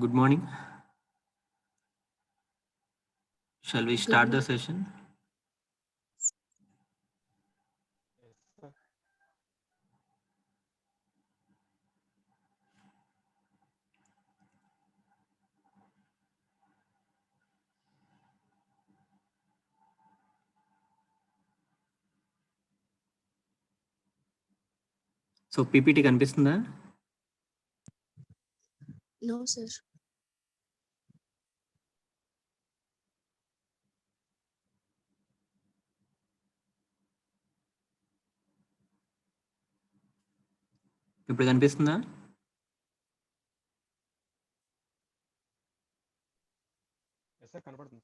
Good morning. Shall we start the session? So PPT కనిపిస్తుందా? No, sir. ఇప్పుడు కనిపిస్తుందా? Yes, sir, కనపడుతుంది.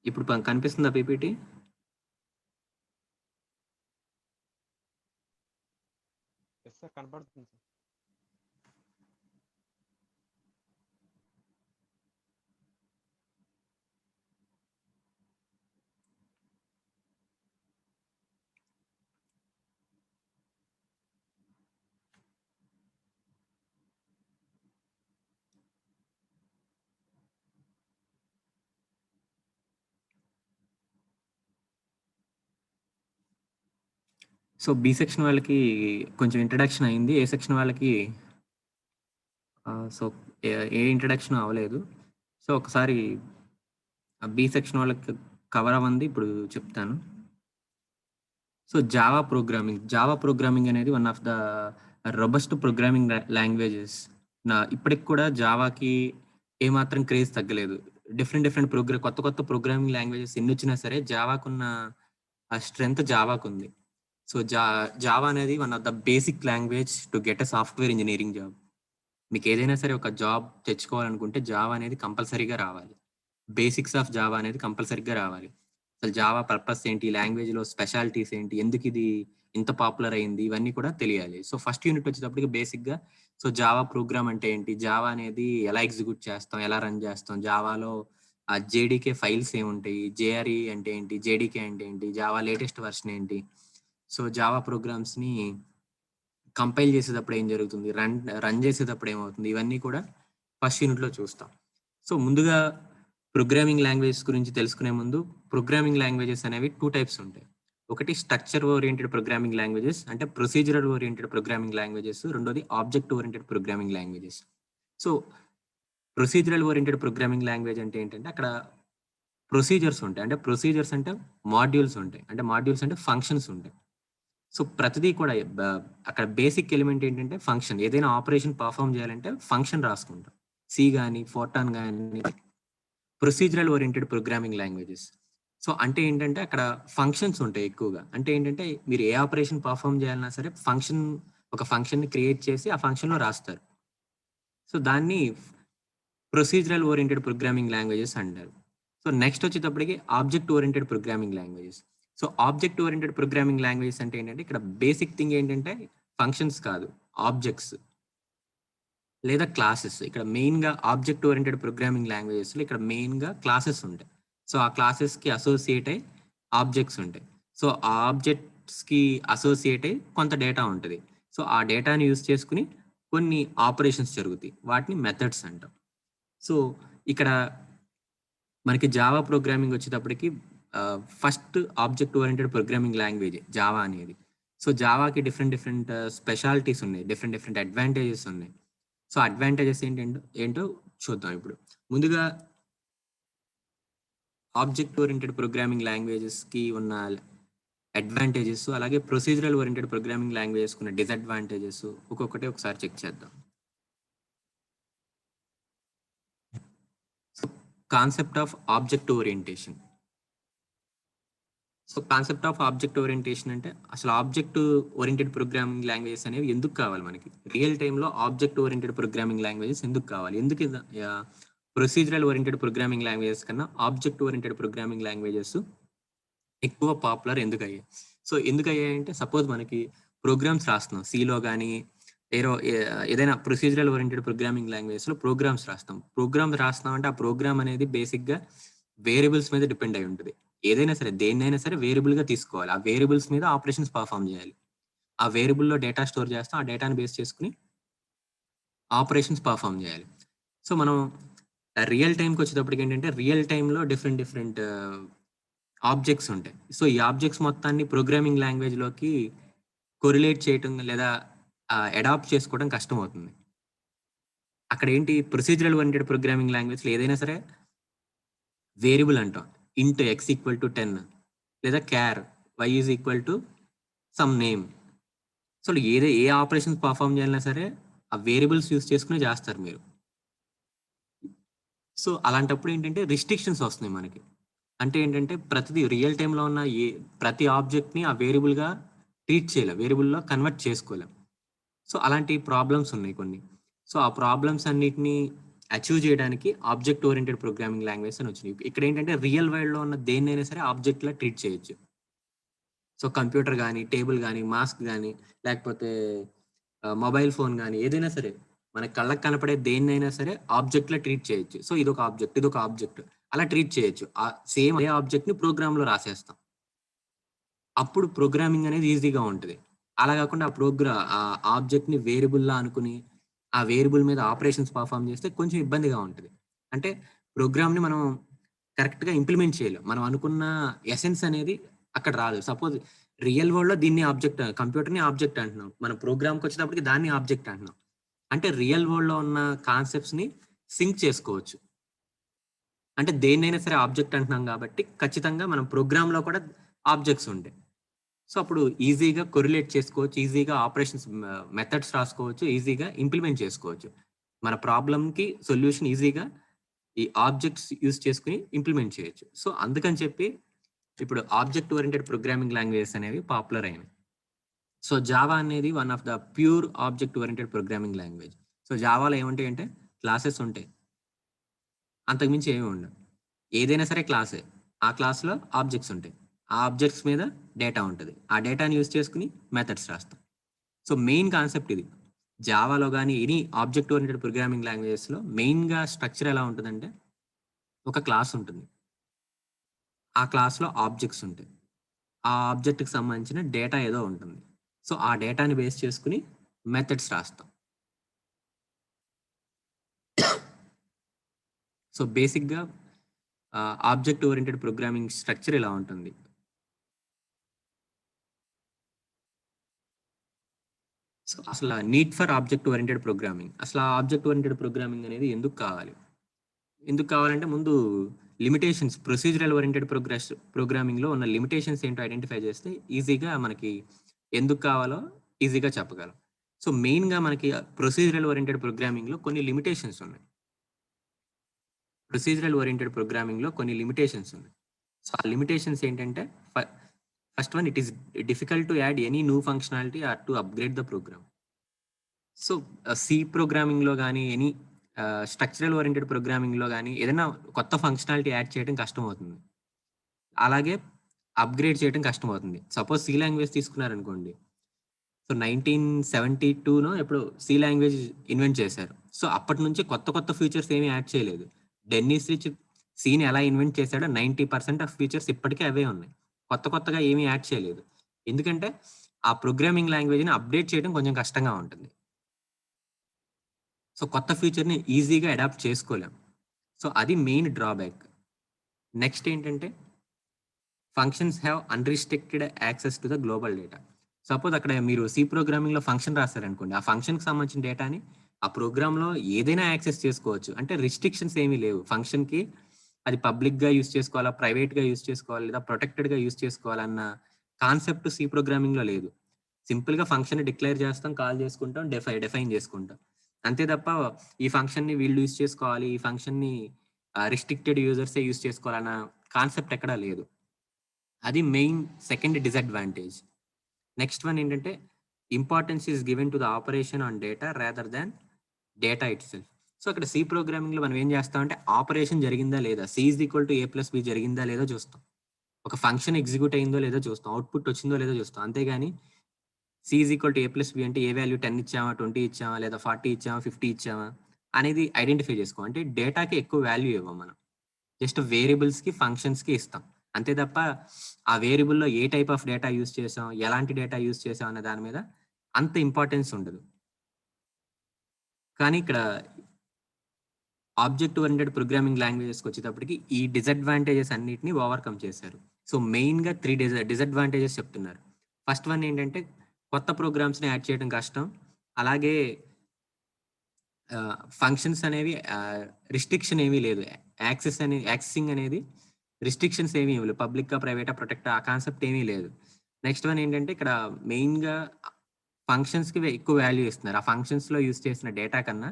ఇప్పుడు కనిపిస్తుందా PPT? Yes, sir, కనపడుతుంది. సో బి సెక్షన్ వాళ్ళకి కొంచెం ఇంట్రడక్షన్ అయింది. ఏ సెక్షన్ వాళ్ళకి సో ఏ ఇంట్రడక్షన్ అవ్వలేదు. సో ఒకసారి బి సెక్షన్ వాళ్ళకి కవర్ అవ్వండి ఇప్పుడు చెప్తాను. సో జావా ప్రోగ్రామింగ్ అనేది one of the robust programming languages. ఇప్పటికి కూడా జావాకి ఏమాత్రం క్రేజ్ తగ్గలేదు. డిఫరెంట్ కొత్త ప్రోగ్రామింగ్ లాంగ్వేజెస్ ఎన్ని వచ్చినా సరే జావాకున్న ఆ స్ట్రెంగ్త్ జావాకుంది. సో జావా అనేది one of the basic language to get a software engineering job. మీకు ఏదైనా సరే ఒక జాబ్ తెచ్చుకోవాలనుకుంటే జావా అనేది కంపల్సరీగా రావాలి. బేసిక్స్ ఆఫ్ జావా అనేది కంపల్సరీగా రావాలి. అసలు జావా పర్పస్ ఏంటి, లాంగ్వేజ్లో స్పెషాలిటీస్ ఏంటి, ఎందుకు ఇది ఇంత పాపులర్ అయింది, ఇవన్నీ కూడా తెలియాలి. సో ఫస్ట్ యూనిట్ వచ్చేటప్పటికి బేసిక్గా సో జావా ప్రోగ్రామ్ అంటే ఏంటి, జావా అనేది ఎలా ఎగ్జిక్యూట్ చేస్తాం, ఎలా రన్ చేస్తాం, జావాలో ఆ జేడీకే ఫైల్స్ ఏముంటాయి, జేఆర్ఈ అంటే ఏంటి, జేడీకే అంటే ఏంటి, జావా లేటెస్ట్ వర్షన్ ఏంటి, సో జావా ప్రోగ్రామ్స్ని కంపైల్ చేసేటప్పుడు ఏం జరుగుతుంది, రన్ చేసేటప్పుడు ఏమవుతుంది, ఇవన్నీ కూడా ఫస్ట్ యూనిట్లో చూస్తాం. సో ముందుగా ప్రోగ్రామింగ్ లాంగ్వేజెస్ గురించి తెలుసుకునే ముందు, ప్రోగ్రామింగ్ లాంగ్వేజెస్ అనేవి 2 టైప్స్ ఉంటాయి. ఒకటి స్ట్రక్చర్ ఓరియంటెడ్ ప్రోగ్రామింగ్ లాంగ్వేజెస్ అంటే ప్రొసీజరల్ ఓరియంటెడ్ ప్రోగ్రామింగ్ లాంగ్వేజెస్, రెండోది object oriented programming languages. So procedural oriented programming language అంటే ఏంటంటే అక్కడ ప్రొసీజర్స్ ఉంటాయి. అంటే ప్రొసీజర్స్ అంటే మాడ్యూల్స్ ఉంటాయి. అంటే మాడ్యూల్స్ అంటే ఫంక్షన్స్ ఉంటాయి. సో ప్రతిదీ కూడా అక్కడ బేసిక్ ఎలిమెంట్ ఏంటంటే ఫంక్షన్. ఏదైనా ఆపరేషన్ పర్ఫామ్ చేయాలంటే ఫంక్షన్ రాసుకుంటాం. సి కానీ ఫోర్టాన్ కానీ procedural oriented programming languages. So అంటే ఏంటంటే అక్కడ ఫంక్షన్స్ ఉంటాయి ఎక్కువగా. అంటే ఏంటంటే మీరు ఏ ఆపరేషన్ పర్ఫామ్ చేయాలన్నా సరే ఒక ఫంక్షన్ని క్రియేట్ చేసి ఆ ఫంక్షన్లో రాస్తారు. సో దాన్ని ప్రొసీజరల్ ఓరియంటెడ్ ప్రోగ్రామింగ్ లాంగ్వేజెస్ అంటారు. సో నెక్స్ట్ వచ్చేటప్పటికి object oriented programming languages. So object oriented programming languages అంటే ఏంటంటే ఇక్కడ బేసిక్ థింగ్ ఏంటంటే ఫంక్షన్స్ కాదు, ఆబ్జెక్ట్స్ లేదా క్లాసెస్. ఇక్కడ మెయిన్గా ఆబ్జెక్ట్ ఓరియంటెడ్ ప్రోగ్రామింగ్ లాంగ్వేజెస్లో ఇక్కడ మెయిన్గా క్లాసెస్ ఉంటాయి. సో ఆ క్లాసెస్కి అసోసియేట్ అయ్యి ఆబ్జెక్ట్స్ ఉంటాయి. సో ఆ ఆబ్జెక్ట్స్కి అసోసియేట్ అయ్యి కొంత డేటా ఉంటుంది. సో ఆ డేటాని యూజ్ చేసుకుని కొన్ని ఆపరేషన్స్ జరుగుతాయి, వాటిని మెథడ్స్ అంటాం. సో ఇక్కడ మనకి జావా ప్రోగ్రామింగ్ వచ్చేటప్పటికి first object oriented programming language Java అనేది. సో జావాకి డిఫరెంట్ స్పెషాలిటీస్ ఉన్నాయి, డిఫరెంట్ అడ్వాంటేజెస్ ఉన్నాయి. సో అడ్వాంటేజెస్ ఏంటో చూద్దాం ఇప్పుడు. ముందుగా ఆబ్జెక్ట్ ఓరియంటెడ్ ప్రోగ్రామింగ్ లాంగ్వేజెస్కి ఉన్న అడ్వాంటేజెస్, అలాగే ప్రొసీజరల్ ఓరియంటెడ్ ప్రోగ్రామింగ్ లాంగ్వేజెస్ ఉన్న డిసడ్వాంటేజెస్ ఒక్కొక్కటి ఒకసారి చెక్ చేద్దాం. Concept of object orientation. So concept of object orientation అంటే అసలు ఆబ్జెక్ట్ ఓరియంటెడ్ ప్రోగ్రామింగ్ లాంగ్వేజెస్ అనేవి ఎందుకు కావాలి మనకి, రియల్ టైంలో ఆబ్జెక్ట్ ఓరియంటెడ్ ప్రోగ్రామింగ్ లాంగ్వేజెస్ ఎందుకు కావాలి, ఎందుకు ప్రొసీజరల్ ఓరియంటెడ్ ప్రోగ్రామింగ్ లాంగ్వేజెస్ కన్నా ఆబ్జెక్ట్ ఓరియంటెడ్ ప్రోగ్రామింగ్ లాంగ్వేజెస్ ఎక్కువ పాపులర్ ఎందుకు అయ్యాయి. సో ఎందుకు అయ్యాయంటే సపోజ్ మనకి ప్రోగ్రామ్స్ రాస్తున్నాం, సిలో కానీ ఏదైనా ప్రొసీజరల్ ఓరియంటెడ్ ప్రోగ్రామింగ్ లాంగ్వేజ్లో ప్రోగ్రామ్స్ రాస్తున్నాం అంటే ఆ ప్రోగ్రామ్ అనేది బేసిక్గా వేరియబుల్స్ మీద డిపెండ్ అయి ఉంటుంది. ఏదైనా సరే దేన్నైనా సరే వేరియబుల్గా తీసుకోవాలి, ఆ వేరియబుల్స్ మీద ఆపరేషన్స్ పర్ఫామ్ చేయాలి. ఆ వేరియబుల్‌లో డేటా స్టోర్ చేస్తాం. ఆ డేటాని బేస్ చేసుకొని ఆపరేషన్స్ పర్ఫార్మ్ చేయాలి. సో, మనం రియల్ టైమ్‌కొచ్చేటప్పటికేంటంటే, రియల్ టైమ్‌లో డిఫరెంట్ ఆబ్జెక్ట్స్ ఉంటాయి. సో, ఈ ఆబ్జెక్ట్స్ మొత్తాన్ని ప్రోగ్రామింగ్ లాంగ్వేజ్‌లోకి కొరిలేట్ చేయటం లేదా అడాప్ట్ చేసుకోవడం కష్టమవుతుంది. అక్కడేంటి ప్రొసీజరల్ ఓరియెంటెడ్ ప్రోగ్రామింగ్ లాంగ్వేజ్‌లో ఏదైనా సరే వేరియబుల్ అంటాం. ఇంట్ x ఈక్వల్ టు 10 లేదా క్యార్ y is equal to some name. So, A operations perform చేయాలన్నా సరే, ఆ వేరియబుల్స్ యూజ్ చేసుకునే చేస్తారు మీరు. సో, అలాంటప్పుడు ఏంటంటే రిస్ట్రిక్షన్స్ వస్తున్నాయి మనకి. అంటే ఏంటంటే ప్రతిది రియల్ టైమ్‌లో ఉన్న ప్రతి ఆబ్జెక్ట్‌ని ఆ వేరియబుల్‌గా ట్రీట్ చేయలేం. వేరియబుల్‌లో కన్వర్ట్ చేసుకోలేం. సో, అలాంటి ప్రాబ్లమ్స్ ఉన్నాయి కొన్ని. సో, ఆ ప్రాబ్లమ్స్ అన్నిటిని అచీవ్ చేయడానికి ఆబ్జెక్ట్ ఓరియెంటెడ్ ప్రోగ్రామింగ్ లాంగ్వేజెస్ అని వచ్చినాయి. ఇక్కడేంటంటే రియల్ వరల్డ్‌లో ఉన్న దేన్నైనా సరే ఆబ్జెక్ట్‌లా ట్రీట్ చేయొచ్చు. సో, కంప్యూటర్ గాని, టేబుల్ గాని, మాస్క్ గాని, లేకపోతే మొబైల్ ఫోన్ గాని ఏదైనా సరే మన కళ్ళకి కనపడే దేన్నైనా సరే ఆబ్జెక్ట్‌లా ట్రీట్ చేయొచ్చు. సో, ఇదొక ఆబ్జెక్ట్, ఇదొక ఆబ్జెక్ట్ అలా ట్రీట్ చేయొచ్చు. సేమ్ అదే ఆబ్జెక్ట్‌ని ప్రోగ్రామ్‌లో రాసేస్తాం. అప్పుడు ప్రోగ్రామింగ్ అనేది ఈజీగా ఉంటది. అలా గాకుండా ఆబ్జెక్ట్‌ని వేరియబుల్‌లా అనుకుని, ఆ వేరియబుల్ మీద ఆపరేషన్స్ పర్ఫార్మ్ చేస్తే కొంచెం ఇబ్బందిగా ఉంటది. అంటే ప్రోగ్రామ్‌ని మనం కరెక్ట్‌గా ఇంప్లిమెంట్ చేయలేం. మనం అనుకున్న ఎసెన్స్ అనేది అక్కడ రాదు. సపోజ్ రియల్ వరల్డ్‌లో దీన్ని కంప్యూటర్‌ని ఆబ్జెక్ట్ అంటున్నాం. మనం ప్రోగ్రామ్‌కొచ్చేటప్పటికి దాన్ని ఆబ్జెక్ట్ అంటున్నాం. అంటే రియల్ వరల్డ్‌లో ఉన్న కాన్సెప్ట్స్‌ని సింక్ చేసుకోవచ్చు. అంటే దేన్నైనా సరే ఆబ్జెక్ట్ అంటున్నాం గాబట్టి, ఖచ్చితంగా మనం ప్రోగ్రామ్‌లో కూడా ఆబ్జెక్ట్స్ ఉంటాయి. సో, అప్పుడు ఈజీగా కొరిలేట్ చేసుకోవచ్చు. ఈజీగా మెథడ్స్ రాసుకోవచ్చు. ఈజీగా ఇంప్లిమెంట్ చేసుకోవచ్చు. మన ప్రాబ్లమ్‌కి సొల్యూషన్ ఈజీగా ఈ ఆబ్జెక్ట్స్ యూజ్ చేసుకొని ఇంప్లిమెంట్ చేయొచ్చు. సో, అందుకని చెప్పి ఇప్పుడు ఆబ్జెక్ట్ ఓరియెంటెడ్ ప్రోగ్రామింగ్ లాంగ్వేజెస్ అనేవి పాపులర్ అయినాయి. సో, జావా అనేది one of the pure object oriented programming language. So, జావాలో ఏముంటాయంటే క్లాసెస్ ఉంటాయి. అంతకు మించి ఏమి ఉండవు. ఏదైనా సరే క్లాసే. ఆ క్లాస్‌లో ఆబ్జెక్ట్స్ ఉంటాయి. ఆ ఆబ్జెక్ట్స్ మీద డేటా ఉంటది. ఆ డేటాని యూజ్ చేసుకొని మెథడ్స్ రాస్తాం. సో, మెయిన్ కాన్సెప్ట్ ఇది. జావాలో గాని, ఎనీ ఆబ్జెక్ట్ ఓరియెంటెడ్ ప్రోగ్రామింగ్ లాంగ్వేజెస్‌లో మెయిన్‌గా స్ట్రక్చర్ ఎలా ఉంటదంటే, ఒక క్లాస్ ఉంటుంది. ఆ క్లాస్‌లో ఆబ్జెక్ట్స్ ఉంటాయి. ఆ ఆబ్జెక్ట్‌కి సంబంధించిన డేటా ఏదో ఉంటుంది. సో, ఆ డేటాని బేస్ చేసుకొని మెథడ్స్ రాస్తాం. సో, బేసిక్‌గా ఆబ్జెక్ట్ ఓరియెంటెడ్ ప్రోగ్రామింగ్ స్ట్రక్చర్ ఇలా ఉంటుంది. సో, అసల need for object oriented programming. అసల ఆబ్జెక్ట్ ఓరియెంటెడ్ ప్రోగ్రామింగ్ అనేది ఎందుకు కావాలి? ఎందుకు కావాలంటే ముందు ప్రొసీజరల్ ఓరియెంటెడ్ ప్రోగ్రామింగ్‌లో ఉన్న లిమిటేషన్స్ ఏంటో ఐడెంటిఫై చేస్తే ఈజీగా మనకి ఎందుకు కావాలో ఈజీగా చెప్పగలం. సో, మెయిన్‌గా మనకి ప్రొసీజరల్ ఓరియెంటెడ్ ప్రోగ్రామింగ్‌లో కొన్ని లిమిటేషన్స్ ఉన్నాయి. ప్రొసీజరల్ ఓరియెంటెడ్ ప్రోగ్రామింగ్‌లో కొన్ని లిమిటేషన్స్ ఉన్నాయి. సో, ఆ లిమిటేషన్స్ ఏంటంటే ఫ first one it is difficult to add any new functionality or to upgrade the program. So, C ప్రోగ్రామింగ్‌లో గాని, స్ట్రక్చరల్ ఓరియెంటెడ్ ప్రోగ్రామింగ్‌లో గాని ఏదైనా కొత్త ఫంక్షనాలిటీ యాడ్ చేయడం కష్టమవుతుంది. అలాగే అప్‌గ్రేడ్ చేయడం కష్టమవుతుంది. సపోజ్ సి లాంగ్వేజ్ తీసుకున్నారనుకోండి. సో, 1972నో ఎప్పుడో సి లాంగ్వేజ్ ఇన్వెంట్ చేశారు. సో, అప్పటి నుంచి కొత్త ఫీచర్స్ ఏమి యాడ్ చేయలేదు. డెన్నిస్ రిచ్ సిని ఎలా ఇన్వెంట్ చేశాడో 90% ఆఫ్ ఫీచర్స్ ఇప్పటికి అవే ఉన్నాయి. కొత్తగా ఏమి యాడ్ చేయలేదు. ఎందుకంటే, ఆ ప్రోగ్రామింగ్ లాంగ్వేజ్‌ని అప్‌డేట్ చేయడం కొంచెం కష్టంగా ఉంటుంది. సో, కొత్త ఫీచర్‌ని ఈజీగా అడాప్ట్ చేసుకోలేం. సో, అది మెయిన్ డ్రాబ్యాక్. నెక్స్ట్ ఏంటంటే functions have unrestricted access to the global data. Suppose అక్కడ మీరు సి ప్రోగ్రామింగ్‌లో ఫంక్షన్ రాసారనుకోండి. ఆ ఫంక్షన్‌కి సంబంధించిన డేటాని ఆ ప్రోగ్రామ్‌లో ఏదైనా యాక్సెస్ చేసుకోవచ్చు. అంటే రిస్ట్రిక్షన్స్ ఏమీ లేవు. ఫంక్షన్‌కి అది పబ్లిక్‌గా యూజ్ చేసుకోవాలా, ప్రైవేట్‌గా యూజ్ చేసుకోవాలా, లేదా ప్రొటెక్టెడ్‌గా యూజ్ చేసుకోవాలన్న కాన్సెప్ట్ సి ప్రోగ్రామింగ్‌లో లేదు. సింపుల్‌గా ఫంక్షన్‌ని డిక్లేర్ చేస్తాం, కాల్ చేసుకుంటాం, డిఫైన్ చేసుకుంటాం. అంతే తప్ప ఈ ఫంక్షన్‌ని వీళ్ళు యూజ్ చేసుకోవాలి, ఈ ఫంక్షన్‌ని రిస్ట్రిక్టెడ్ యూజర్సే యూజ్ చేసుకోవాలన్న కాన్సెప్ట్ ఎక్కడా లేదు. అది main second disadvantage. Next one ఏంటంటే, importance is given to the operation on data rather than data ఇట్‌సెల్ఫ్. సో, అక్కడ సి ప్రోగ్రామింగ్‌లో మనం ఏం చేస్తామంటే, ఆపరేషన్ జరిగిందా లేదా? C is equal to A plus b జరిగిందా లేదో చూస్తాం. ఒక ఫంక్షన్ ఎగ్జిక్యూట్ అయిందో లేదో చూస్తాం. అవుట్‌పుట్ వచ్చిందో లేదో చూస్తాం. అంతేగాని C is equal to A plus B అంటే ఏ వాల్యూ 10 ఇచ్చామా, 20 ఇచ్చామా, లేదా 40 ఇచ్చామా, 50 ఇచ్చామా అనేది ఐడెంటిఫై చేసుకోం. అంటే డేటాకి ఎక్కువ వాల్యూ ఇవ్వం మనం. జస్ట్ వేరియబుల్స్‌కి, ఫంక్షన్స్‌కి ఇస్తాం. అంతే తప్ప ఆ వేరియబుల్‌లో ఏ టైప్ ఆఫ్ డేటా యూజ్ చేసాం, ఎలాంటి డేటా యూజ్ చేసాం అన్న దాని మీద అంత ఇంపార్టెన్స్ ఉండదు. కానీ ఇక్కడ ఆబ్జెక్ట్ ఓరియెంటెడ్ ప్రోగ్రామింగ్ లాంగ్వేజెస్‌కొచ్చేటప్పటికి ఈ డిసడ్వాంటేజెస్ అన్నిటిని ఓవర్‌కమ్ చేశారు. సో, మెయిన్‌గా 3 డిసడ్వాంటేజెస్ చెప్తున్నారు. ఫస్ట్ వన్ ఏంటంటే కొత్త ప్రోగ్రామ్స్‌ని యాడ్ చేయడం కష్టం. అలాగే ఫంక్షన్స్ అనేవి రిస్ట్రిక్షన్ ఏమీ లేదు. యాక్సెసింగ్ అనేది రిస్ట్రిక్షన్స్ ఏమీ లేవు. పబ్లికా, ప్రైవేటా, ప్రొటెక్టా ఆ కాన్సెప్ట్ ఏమీ లేదు. నెక్స్ట్ వన్ ఏంటంటే ఇక్కడ మెయిన్‌గా ఫంక్షన్స్‌కి ఎక్కువ వాల్యూ ఇస్తున్నారు. ఆ ఫంక్షన్స్‌లో యూజ్ చేసిన డేటా కన్నా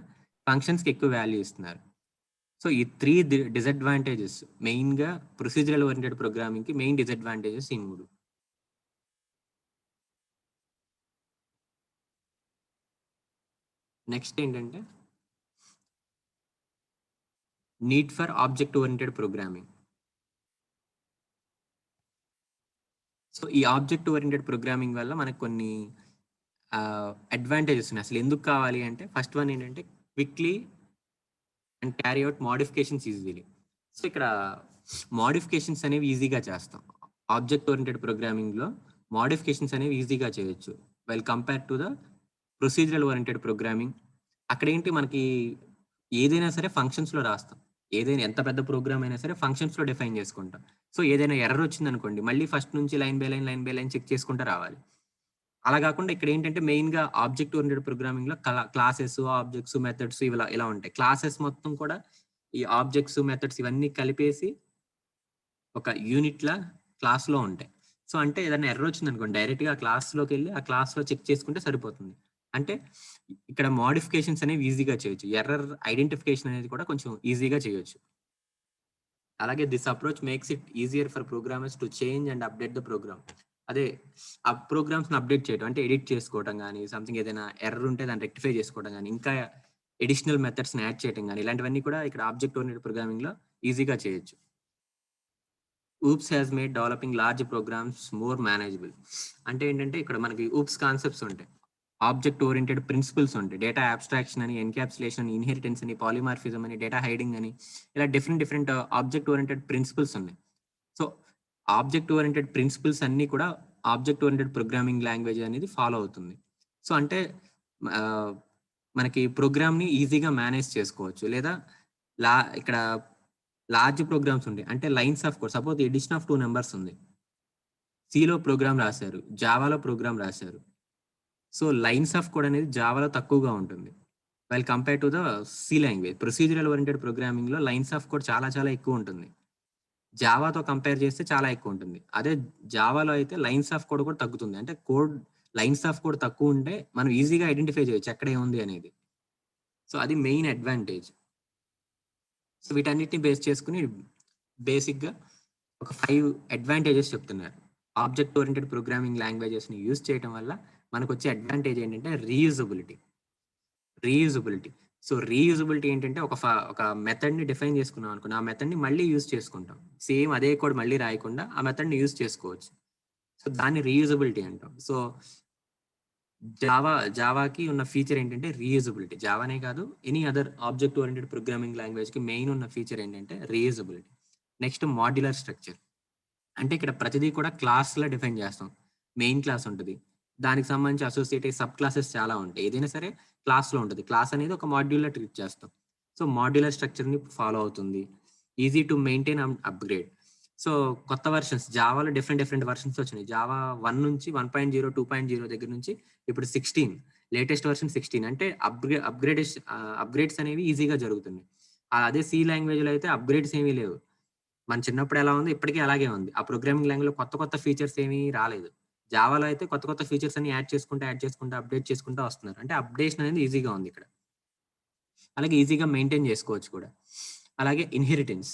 ఫంక్షన్స్‌కి ఎక్కువ వాల్యూ ఇస్తున్నారు. సో, ఈ 3 డిసడ్వాంటేజెస్ మెయిన్‌గా ప్రొసీజరల్ ఓరియెంటెడ్ ప్రోగ్రామింగ్‌కి మెయిన్ డిసడ్వాంటేజెస్ ఈ 3. నెక్స్ట్ ఏంటంటే need for object oriented programming. So, ఈ ఆబ్జెక్ట్ ఓరియెంటెడ్ ప్రోగ్రామింగ్ వల్ల మనకు కొన్ని అడ్వాంటేజెస్ ఉన్నాయి. అసలు ఎందుకు కావాలి అంటే ఫస్ట్ వన్ ఏంటంటే quickly and carry out modifications easily. So, ఇక్కడ మోడిఫికేషన్స్ అనేవి ఈజీగా చేస్తాం. ఆబ్జెక్ట్ ఓరియెంటెడ్ ప్రోగ్రామింగ్‌లో మోడిఫికేషన్స్ అనేవి ఈజీగా చేయొచ్చు. While compare to the procedural oriented programming. అక్కడేంటి మనకి ఏదైనా సరే ఫంక్షన్స్‌లో రాస్తాం. ఏదైనా ఎంత పెద్ద ప్రోగ్రామ్ అయినా సరే ఫంక్షన్స్‌లో డిఫైన్ చేసుకుంటాం. సో, ఏదైనా ఎర్రర్ వచ్చిందనుకోండి మళ్ళీ ఫస్ట్ నుంచి line by line, line by line check చేసుకుంటూ రావాలి. అలా గాకుండా ఇక్కడేంటంటే మెయిన్‌గా ఆబ్జెక్ట్ ఓరియెంటెడ్ ప్రోగ్రామింగ్‌లో క్లాసెస్, ఆబ్జెక్ట్స్, మెథడ్స్ ఇలా ఉంటాయి. క్లాసెస్ మొత్తం కూడా ఈ ఆబ్జెక్ట్స్, మెథడ్స్ ఇవన్నీ కలిపేసి ఒక యూనిట్‌లా క్లాస్‌లో ఉంటాయి. సో, అంటే ఏదైనా ఎర్రర్ వచ్చిందనుకోండి డైరెక్ట్‌గా ఆ క్లాస్‌లోకెళ్ళి ఆ క్లాస్‌లో చెక్ చేసుకుంటే సరిపోతుంది. అంటే ఇక్కడ మోడిఫికేషన్స్ అనేవి ఈజీగా చేయొచ్చు. ఎర్రర్ ఐడెంటిఫికేషన్ అనేది కూడా కొంచెం ఈజీగా చేయొచ్చు. అలాగే this approach makes it easier for programmers to change and update the program. అదే ఆ ప్రోగ్రామ్స్‌ని అప్డేట్ చేయడం. అంటే ఎడిట్ చేసుకోవడం గాని, సంథింగ్ ఏదైనా ఎర్రర్ ఉంటే దాన్ని రెక్టిఫై చేసుకోవడం గాని, ఇంకా అడిషనల్ మెథడ్స్‌ని యాడ్ చేయడం గాని, ఇలాంటివన్నీ కూడా ఇక్కడ ఆబ్జెక్ట్ ఓరియెంటెడ్ ప్రోగ్రామింగ్‌లో ఈజీగా చేయొచ్చు. OOPs has made developing large programs more manageable. అంటే ఏంటంటే ఇక్కడ మనకి ఊప్స్ కాన్సెప్ట్స్ ఉంటాయి. ఆబ్జెక్ట్ ఓరియెంటెడ్ ప్రిన్సిపల్స్ ఉంటాయి. డేటా అబ్స్ట్రాక్షన్ అని, ఎన్‌క్యాప్సులేషన్ అని, ఇన్‌హెరిటెన్స్ అని, పాలిమార్ఫిజం అని, డేటా హైడింగ్ అని ఇలా డిఫరెంట్ ఆబ్జెక్ట్ ఓరియెంటెడ్ ప్రిన్సిపల్స్ ఉన్నాయి. సో, ఆబ్జెక్ట్ ఓరియెంటెడ్ ప్రిన్సిపల్స్ అన్నీ కూడా ఆబ్జెక్ట్ ఓరియెంటెడ్ ప్రోగ్రామింగ్ లాంగ్వేజ్ అనేది ఫాలో అవుతుంది. సో, అంటే ఆహ్, మనకి ప్రోగ్రామ్‌ని ఈజీగా మేనేజ్ చేసుకోవచ్చు. లేదా ఇక్కడ లార్జ్ ప్రోగ్రామ్స్ ఉంటాయి. అంటే lines of code suppose addition of 2 numbers ఉంది. సిలో ప్రోగ్రామ్ రాసారు. జావాలో ప్రోగ్రామ్ రాసారు. సో, లైన్స్ ఆఫ్ కోడ్ అనేది జావాలో తక్కువగా ఉంటుంది. While compare to the C language. Procedural oriented ప్రోగ్రామింగ్‌లో లైన్స్ ఆఫ్ కోడ్ చాలా ఎక్కువ ఉంటుంది. జావాతో కంపేర్ చేస్తే చాలా ఎక్కువుంటుంది. అదే జావాలో అయితే లైన్స్ ఆఫ్ కోడ్ కూడా తగ్గుతుంది. అంటే లైన్స్ ఆఫ్ కోడ్ తక్కువుంటే మనం ఈజీగా ఐడెంటిఫై చేయొచ్చు ఎక్కడ ఏముంది అనేది. సో, అది మెయిన్ అడ్వాంటేజ్. సో, వీటన్నిటిని బేస్ చేసుకొని బేసిక్‌గా ఒక 5 అడ్వాంటేజెస్ చెప్తున్నారు. ఆబ్జెక్ట్ ఓరియెంటెడ్ ప్రోగ్రామింగ్ లాంగ్వేజెస్‌ని యూజ్ చేయటం వల్ల మనకొచ్చే అడ్వాంటేజ్ ఏంటంటే రీయూజబిలిటీ. రీయూజబిలిటీ. సో, రీయూజబిలిటీ ఏంటంటే ఒక మెథడ్‌ని డిఫైన్ చేసుకున్నాం అనుకోండి. ఆ మెథడ్‌ని మళ్ళీ యూజ్ చేసుకుంటాం. సేమ్ అదే కోడ్ మళ్ళీ రాయకుండా ఆ మెథడ్‌ని యూజ్ చేసుకోవచ్చు. సో, దాన్ని రీయూజబిలిటీ అంటాం. సో, జావాకి ఉన్న ఫీచర్ ఏంటంటే రీయూజబిలిటీ. జావానే కాదు any other object oriented programming లాంగ్వేజ్‌కి మెయిన్ ఉన్న ఫీచర్ ఏంటంటే రీయూజబిలిటీ. Next modular structure. అంటే ఇక్కడ ప్రతిదీ కూడా క్లాస్‌లా డిఫైన్ చేస్తాం. మెయిన్ క్లాస్ ఉంటది. దానికి సంబంధించి అసోసియేటెడ్ సబ్ క్లాసెస్ చాలా ఉంటాయి. ఏదైనా సరే క్లాస్‌లో ఉంటది. క్లాస్ అనేది ఒక మాడ్యూల్‌లా ట్రీట్ చేస్తాం. సో, మాడ్యులర్ స్ట్రక్చర్‌ని ఫాలో అవుతుంది. Easy to maintain and upgrade. So, కొత్త వెర్షన్స్ జావాలో డిఫరెంట్ వర్షన్స్ వచ్చినాయి. జావా 1 నుంచి 1.0, 2.0 దగ్గర నుంచి ఇప్పుడు 16 లేటెస్ట్ వెర్షన్ 16 అంటే అప్‌గ్రేడ్స్ అనేవి ఈజీగా జరుగుతున్నాయి. అదే సి లాంగ్వేజ్‌లో అయితే అప్‌గ్రేడ్స్ ఏమీ లేవు. మన చిన్నప్పుడు ఎలా ఉందో ఇప్పటికి అలాగే ఉంది. ఆ ప్రోగ్రామింగ్ లాంగ్వేజ్‌లో కొత్త ఫీచర్స్ ఏమీ రాలేదు. జావాలో అయితే కొత్త ఫీచర్స్ అన్ని యాడ్ చేసుకుంటూ, అప్‌డేట్ చేసుకుంటూ వస్తున్నారు. అంటే అప్‌డేషన్ అనేది ఈజీగా ఉంది ఇక్కడ. అలాగే ఈజీగా మెయింటైన్ చేసుకోవచ్చు కూడా. అలాగే ఇన్‌హెరిటెన్స్.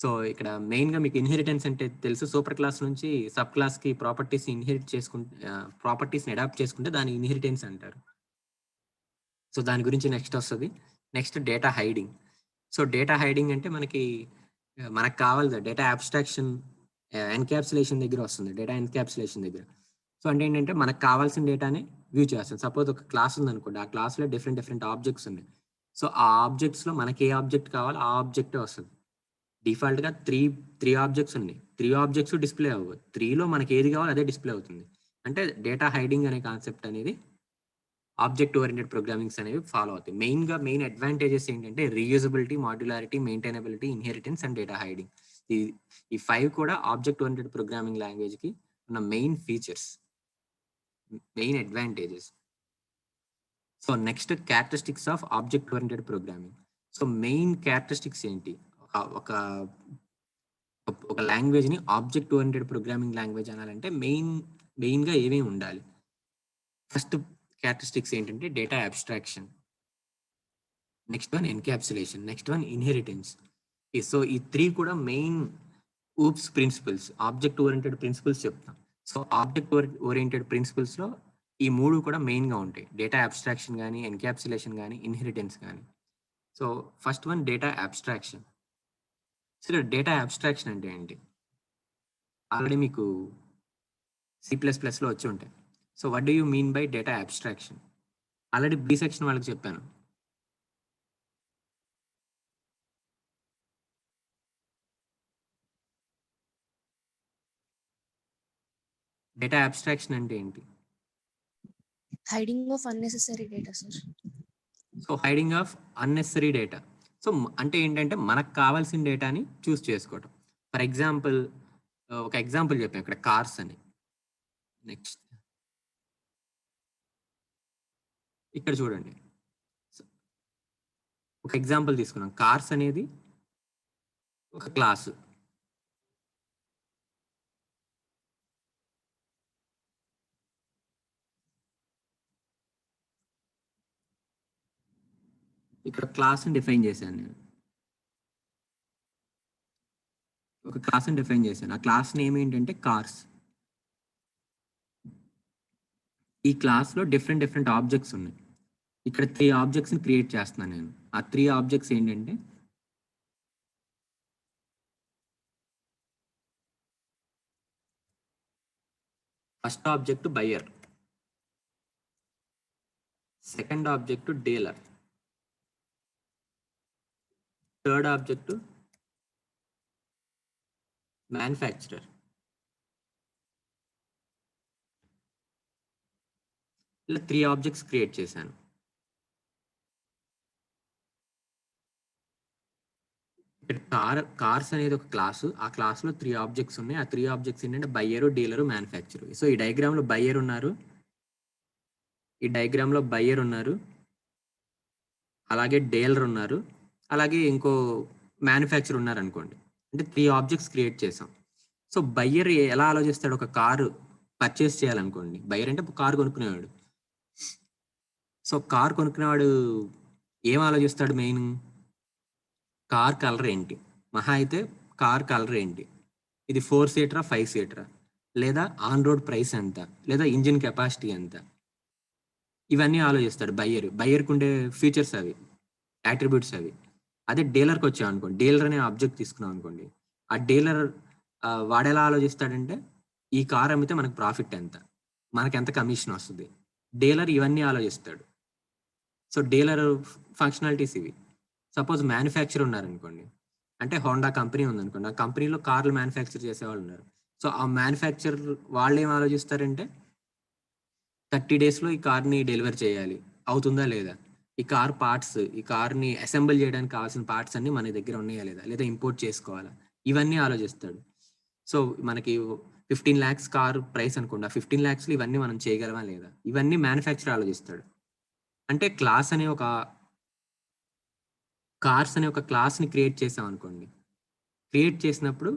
సో, ఇక్కడ మెయిన్‌గా మీకు ఇన్‌హెరిటెన్స్ అంటే తెలుసు. సూపర్ క్లాస్ నుంచి సబ్ క్లాస్‌కి ప్రాపర్టీస్‌ని అడాప్ట్ చేసుకుంటే దాన్ని ఇన్‌హెరిటెన్స్ అంటారు. సో, దాని గురించి నెక్స్ట్ వస్తది. Next data hiding. So, data hiding అంటే మనకు కావాలి డేటా అబ్స్ట్రాక్షన్ ఎన్‌క్యాప్సులేషన్ దగ్గర వస్తుంది. డేటా ఎన్‌క్యాప్సులేషన్ దగ్గర. సో, అంటే ఏంటంటే మనకు కావాల్సిన డేటాని వ్యూ చేస్తుంది. సపోజ్ ఒక క్లాస్ ఉందనుకోండి. ఆ క్లాస్‌లో డిఫరెంట్ ఆబ్జెక్ట్స్ ఉన్నాయి. సో, ఆ ఆబ్జెక్ట్స్‌లో మనకి ఏ ఆబ్జెక్ట్ కావాలో ఆ ఆబ్జెక్టే వస్తది. డిఫాల్ట్‌గా 3 ఆబ్జెక్ట్స్ ఉన్నాయి. 3 ఆబ్జెక్ట్స్ డిస్‌ప్లే అవ్వవు. 3లో మనకి ఏది కావాలో అదే డిస్‌ప్లే అవుతుంది. అంటే డేటా హైడింగ్ అనే కాన్సెప్ట్ అనేది ఆబ్జెక్ట్ ఓరియెంటెడ్ ప్రోగ్రామింగ్స్ అనేవి ఫాలో అవుతాయి. మెయిన్ అడ్వాంటేజెస్ ఏంటంటే reusability, modularity, maintainability, inheritance and data hiding. ఈ ఈ 5 కూడా ఆబ్జెక్ట్ ఓరియెంటెడ్ ప్రోగ్రామింగ్ లాంగ్వేజ్‌కి ఉన్న main features. Main advantages. So next characteristics of object oriented programming. So main characteristics ఏంటి? ఒక ఒక లాంగ్వేజ్‌ని ఆబ్జెక్ట్ ఓరియెంటెడ్ ప్రోగ్రామింగ్ లాంగ్వేజ్ అనాలంటే మెయిన్‌గా ఏమేమి ఉండాలి? ఫస్ట్ క్యారెక్టరిస్టిక్స్ ఏంటంటే data abstraction. Next one encapsulation. Next one inheritance. So ఈ 3 కూడా main OOPs principles. Object oriented principles చెప్తాం. సో ఆబ్జెక్ట్ ఓరియెంటెడ్ ప్రిన్సిపల్స్‌లో ఈ 3 కూడా మెయిన్‌గా ఉంటాయి. డేటా అబ్స్ట్రాక్షన్ గాని, ఎన్‌క్యాప్సులేషన్ గాని, ఇన్హెరిటెన్స్ గాని. So first one data abstraction. So data abstraction అంటే ఏంటి? ఆల్రెడీ మీకు C++లో వచ్చి ఉంటాయి. So what do you mean by data abstraction? Already B section వాళ్ళకి చెప్పాను. డేటా అబ్స్ట్రాక్షన్ అంటే ఏంటి? Hiding of unnecessary data sir. So hiding of unnecessary data. So అంటే ఏంటంటే మనకు కావాల్సిన డేటాని చూస్ చేసుకోవటం. ఫర్ ఎగ్జాంపుల్ ఒక ఎగ్జాంపుల్ చెప్పాను ఇక్కడ కార్స్ అని. నెక్స్ట్ ఇక్కడ చూడండి. ఒక ఎగ్జాంపుల్ తీసుకున్నాం. కార్స్ అనేది ఒక క్లాసు. ఇక్కడ క్లాస్‌ని డిఫైన్ చేశాను నేను. ఒక క్లాస్‌ని డిఫైన్ చేశాను. ఆ క్లాస్ నేమ్ ఏంటంటే కార్స్. ఈ క్లాస్‌లో డిఫరెంట్ ఆబ్జెక్ట్స్ ఉన్నాయి. ఇక్కడ 3 ఆబ్జెక్ట్స్‌ని క్రియేట్ చేస్తున్నాను నేను. ఆ 3 ఆబ్జెక్ట్స్ ఏంటంటే first object buyer. Second object dealer. Third object manufacturer. ఇలా 3 ఆబ్జెక్ట్స్ క్రియేట్ చేశాను. ఇక్కడ కార్స్ అనేది ఒక క్లాసు. ఆ క్లాస్‌లో 3 ఆబ్జెక్ట్స్ ఉన్నాయి. ఆ 3 ఆబ్జెక్ట్స్ ఏంటంటే బయ్యరు, డీలరు, మ్యానుఫ్యాక్చరర్. సో ఈ డయాగ్రామ్‌లో బయ్యర్ ఉన్నారు. ఈ డయాగ్రామ్‌లో బయ్యర్ ఉన్నారు. అలాగే డీలర్ ఉన్నారు. అలాగే ఇంకో మ్యానుఫ్యాక్చరర్ ఉన్నారనుకోండి. అంటే 3 ఆబ్జెక్ట్స్ క్రియేట్ చేసాం. సో బయ్యర్ ఎలా ఆలోచిస్తాడు? ఒక కారు పర్చేస్ చేయాలనుకోండి. బయ్యర్ అంటే కారు కొనుక్కునేవాడు. సో కారు కొనుక్కునేవాడు ఏం ఆలోచిస్తాడు మెయిన్? కార్ కలర్ ఏంటి? మహా అయితే కార్ కలర్ ఏంటి? ఇది 4 సీటరా? 5 సీటరా? లేదా ఆన్ రోడ్ ప్రైస్ ఎంత? లేదా ఇంజిన్ కెపాసిటీ ఎంత? ఇవన్నీ ఆలోచిస్తాడు బయ్యర్. బయ్యర్‌కుండే ఫీచర్స్ అవి. అట్రిబ్యూట్స్ అవి. అదే డీలర్‌కి వచ్చామనుకోండి. డీలర్ అనే ఆబ్జెక్ట్ తీసుకున్నాం అనుకోండి. ఆ డీలర్ వాడెలా ఆలోచిస్తాడంటే ఈ కార్ అమ్మితే మనకు ప్రాఫిట్ ఎంత? మనకెంత కమిషన్ వస్తది? డీలర్ ఇవన్నీ ఆలోచిస్తాడు. సో డీలర్ ఫంక్షనాలిటీస్ ఇవి. సపోజ్ మ్యానుఫ్యాక్చరర్ ఉన్నారనుకోండి. అంటే హోండా కంపెనీ ఉందనుకోండి. ఆ కంపెనీలో కార్లు మ్యానుఫ్యాక్చర్ చేసేవాళ్ళు ఉన్నారు. సో ఆ మ్యానుఫ్యాక్చరర్ వాళ్ళేం ఆలోచిస్తారంటే 30 డేస్‌లో ఈ కార్‌ని డెలివర్ చేయాలి. అవుతుందా లేదా? ఈ కార్ పార్ట్స్, ఈ కార్‌ని అసెంబుల్ చేయడానికి కావాల్సిన పార్ట్స్ అన్నీ మన దగ్గర ఉన్నాయా లేదా? లేదా ఇంపోర్ట్ చేసుకోవాలా? ఇవన్నీ ఆలోచిస్తాడు. సో మనకి 15,00,000 కార్ ప్రైస్ అనుకోండి. ఆ 15,00,000లో ఇవన్నీ మనం చేయగలమా లేదా? ఇవన్నీ మ్యానుఫ్యాక్చరర్ ఆలోచిస్తాడు. అంటే కార్స్ అనే ఒక క్లాస్‌ని క్రియేట్ చేసామనుకోండి. క్రియేట్ చేసినప్పుడు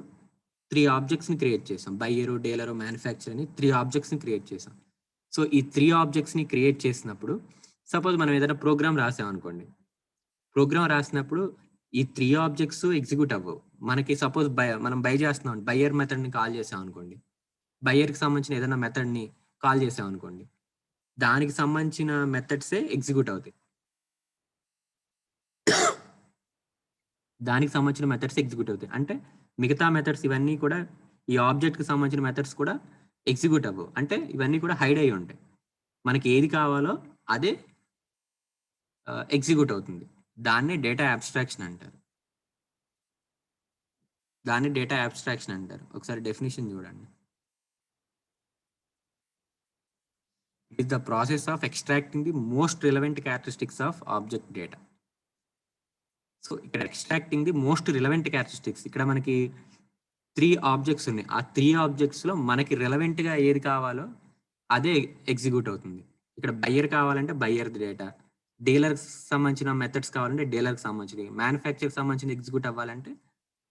3 ఆబ్జెక్ట్స్‌ని క్రియేట్ చేసాం. బయ్యరు, డీలరు, మ్యానుఫ్యాక్చరర్ అని 3 ఆబ్జెక్ట్స్‌ని క్రియేట్ చేసాం. సో ఈ 3 ఆబ్జెక్ట్స్‌ని క్రియేట్ చేసినప్పుడు సపోజ్ మనం ఏదైనా ప్రోగ్రామ్ రాసామనుకోండి. ప్రోగ్రామ్ రాసినప్పుడు ఈ 3 ఆబ్జెక్ట్స్ ఎగ్జిక్యూట్ అవ్వవు. మనకి సపోజ్ మనం బై చేస్తున్నాం. బయ్యర్ మెథడ్‌ని కాల్ చేసామనుకోండి. బయ్యర్‌కి సంబంధించిన ఏదైనా మెథడ్‌ని కాల్ చేసామనుకోండి. దానికి సంబంధించిన మెథడ్సే ఎగ్జిక్యూట్ అవుతాయి. దానికి సంబంధించిన మెథడ్స్ ఎగ్జిక్యూట్ అవుతాయి. అంటే మిగతా మెథడ్స్ ఇవన్నీ కూడా ఈ ఆబ్జెక్ట్‌కి సంబంధించిన మెథడ్స్ కూడా ఎగ్జిక్యూట్ అవ్వవు. అంటే ఇవన్నీ కూడా హైడ్ అయ్యి ఉంటాయి. మనకి ఏది కావాలో అదే ఎగ్జిక్యూట్ అవుతుంది. దాన్నే డేటా అబ్స్ట్రాక్షన్ అంటారు. దాన్ని డేటా అబ్స్ట్రాక్షన్ అంటారు. ఒకసారి డెఫినిషన్ చూడండి. It is the process of extracting the most relevant characteristics of object data. So ఇక్కడ extracting the most relevant characteristics, ఇక్కడ మనకి 3 ఆబ్జెక్ట్స్ ఉన్నాయి. ఆ 3 ఆబ్జెక్ట్స్‌లో మనకి రిలవెంట్‌గా ఏది కావాలో అదే ఎగ్జిక్యూట్ అవుతుంది. ఇక్కడ బయ్యర్ కావాలంటే బయ్యర్‌ది డేటా, డీలర్‌కి సంబంధించిన మెథడ్స్ కావాలంటే డీలర్‌కి సంబంధించినవి, మ్యానుఫ్యాక్చర్‌కి సంబంధించింది ఎగ్జిక్యూట్ అవ్వాలంటే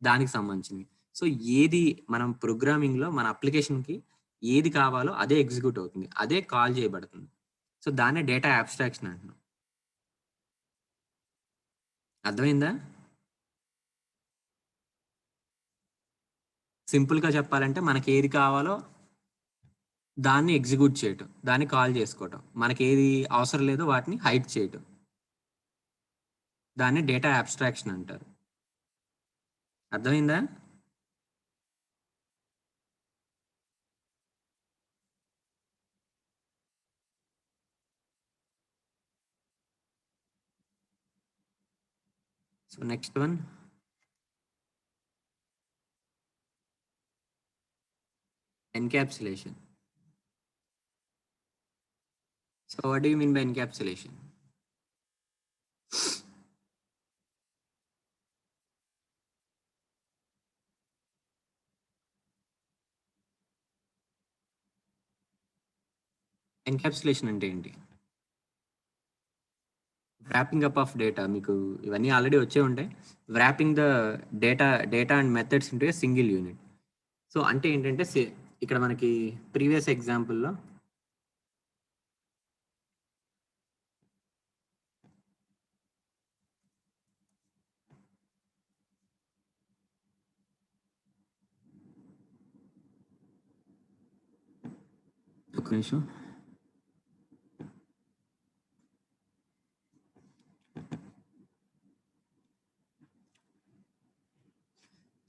దానికి సంబంధించినవి. సో ఏది మనం ప్రోగ్రామింగ్‌లో మన అప్లికేషన్‌కి ఏది కావాలో అదే ఎగ్జిక్యూట్ అవుతుంది. అదే కాల్ చేయబడుతుంది. సో దాన్నే డేటా అబ్స్ట్రాక్షన్ అంటున్నాం. అర్థమైందా? సింపుల్‌గా చెప్పాలంటే మనకి ఏది కావాలో దాన్ని ఎగ్జిక్యూట్ చేయటం, దాన్ని కాల్ చేసుకోవటం. మనకేది అవసరం లేదో వాటిని హైడ్ చేయటం. దాన్ని డేటా అబ్స్ట్రాక్షన్ అంటారు. అర్థమైందా? So next one, encapsulation. So what do you mean by encapsulation? Encapsulation అంటే ఏంటి? Wrapping up of data. మీకు ఇవన్నీ ఆల్రెడీ వచ్చే ఉంటాయి. Wrapping the data and methods into a single unit. So అంటే ఏంటంటే ఇక్కడ మనకి ప్రీవియస్ ఎగ్జాంపుల్‌లో ఒక్క నిమిషం.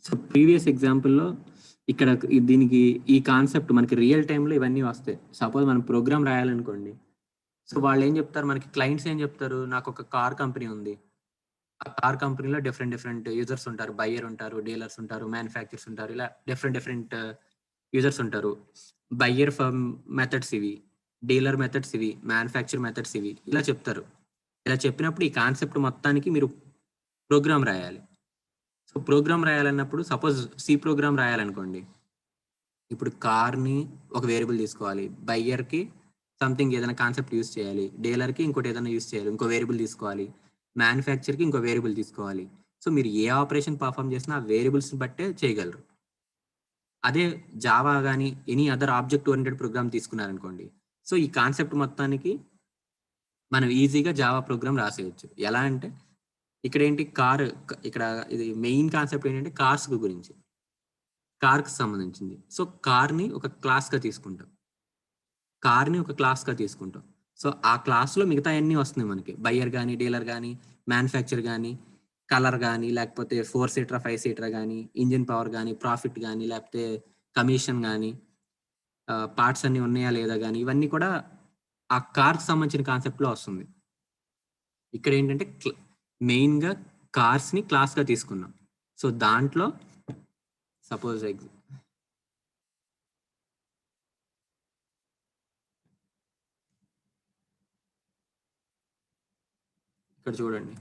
సో ప్రీవియస్ ఎగ్జాంపుల్‌లో ఇక్కడ దీనికి ఈ కాన్సెప్ట్ మనకి రియల్ టైమ్‌లో ఇవన్నీ వస్తాయి. సపోజ్ మనం ప్రోగ్రామ్ రాయాలనుకోండి. సో వాళ్ళేం చెప్తారు, మనకి క్లయింట్స్ ఏం చెప్తారు, నాకొక కార్ కంపెనీ ఉంది. ఆ కార్ కంపెనీలో డిఫరెంట్ యూజర్స్ ఉంటారు. బయ్యర్ ఉంటారు, డీలర్స్ ఉంటారు, మ్యానుఫ్యాక్చరర్స్ ఉంటారు. ఇలా డిఫరెంట్ యూజర్స్ ఉంటారు. బయ్యర్ ఫర్మ్ మెథడ్స్ ఇవి, డీలర్ మెథడ్స్ ఇవి, మ్యానుఫ్యాక్చర్ మెథడ్స్ ఇవి, ఇలా చెప్తారు. ఇలా చెప్పినప్పుడు ఈ కాన్సెప్ట్ మొత్తానికి మీరు ప్రోగ్రామ్ రాయాలి. సో ప్రోగ్రామ్ రాయాలన్నప్పుడు సపోజ్ సి ప్రోగ్రామ్ రాయాలనుకోండి. ఇప్పుడు కార్‌ని ఒక వేరియబుల్ తీసుకోవాలి. బయ్యర్‌కి సంథింగ్ ఏదైనా కాన్సెప్ట్ యూజ్ చేయాలి. డీలర్‌కి ఇంకోటి ఏదైనా యూజ్ చేయాలి. ఇంకో వేరియబుల్ తీసుకోవాలి. మ్యానుఫ్యాక్చర్‌కి ఇంకో వేరియబుల్ తీసుకోవాలి. సో మీరు ఏ ఆపరేషన్ పర్ఫార్మ్ చేసినా ఆ వేరియబుల్స్‌ని బట్టే చేయగలరు. అదే జావా గాని, any other object oriented program తీసుకున్నారనుకోండి. సో ఈ కాన్సెప్ట్ మొత్తానికి మనం ఈజీగా జావా ప్రోగ్రామ్ రాసేయొచ్చు. ఎలా అంటే ఇక్కడేంటి ఇక్కడ ఇది మెయిన్ కాన్సెప్ట్ ఏంటంటే కార్స్ గురించి. కార్‌కి సంబంధించింది. సో కార్‌ని ఒక క్లాస్‌గా తీసుకుంటాం. సో ఆ క్లాస్‌లో మిగతాయన్నీ వస్తున్నాయి మనకి. బయ్యర్ గాని, డీలర్ గాని, మ్యానుఫ్యాక్చర్ గాని, కలర్ గాని, లేకపోతే 4 సీటరా, 5 సీటరా గాని, ఇంజిన్ పవర్ గాని, ప్రాఫిట్ గాని, లేకపోతే కమిషన్ గాని, పార్ట్స్ అన్నీ ఉన్నాయా లేదా గాని, ఇవన్నీ కూడా ఆ కార్‌కి సంబంధించిన కాన్సెప్ట్‌లో వస్తుంది. ఇక్కడేంటంటే మెయిన్‌గా కార్స్‌ని క్లాస్‌గా తీసుకున్నాం. సో దాంట్లో సపోజ్ ఇక్కడ చూడండి.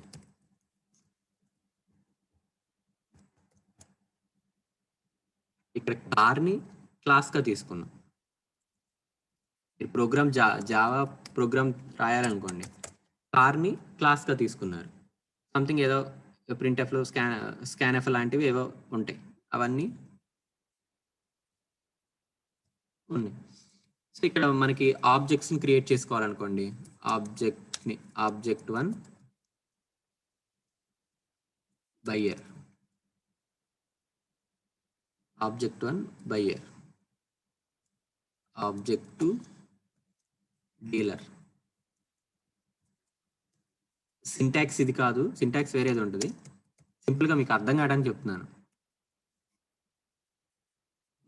ఇక్కడ కార్‌ని క్లాస్‌గా తీసుకున్నాం. మీరు ప్రోగ్రామ్ జావా ప్రోగ్రామ్ రాయాలనుకోండి. కార్‌ని క్లాస్‌గా తీసుకున్నారు. సంథింగ్ ఏదో ప్రింట్ఎఫ్‌లు, స్కాన్ఎఫ్ లాంటివి ఏవో ఉంటాయి. అవన్నీ ఉన్నాయి. సో ఇక్కడ మనకి ఆబ్జెక్ట్స్‌ని క్రియేట్ చేసుకోవాలనుకోండి. Object one buyer. Object one buyer. Object two dealer. Syntax ఇది కాదు. సింటాక్స్ వేరేది ఉంటది. సింపుల్‌గా మీకు అర్థం కావడానికి చెప్తున్నాను.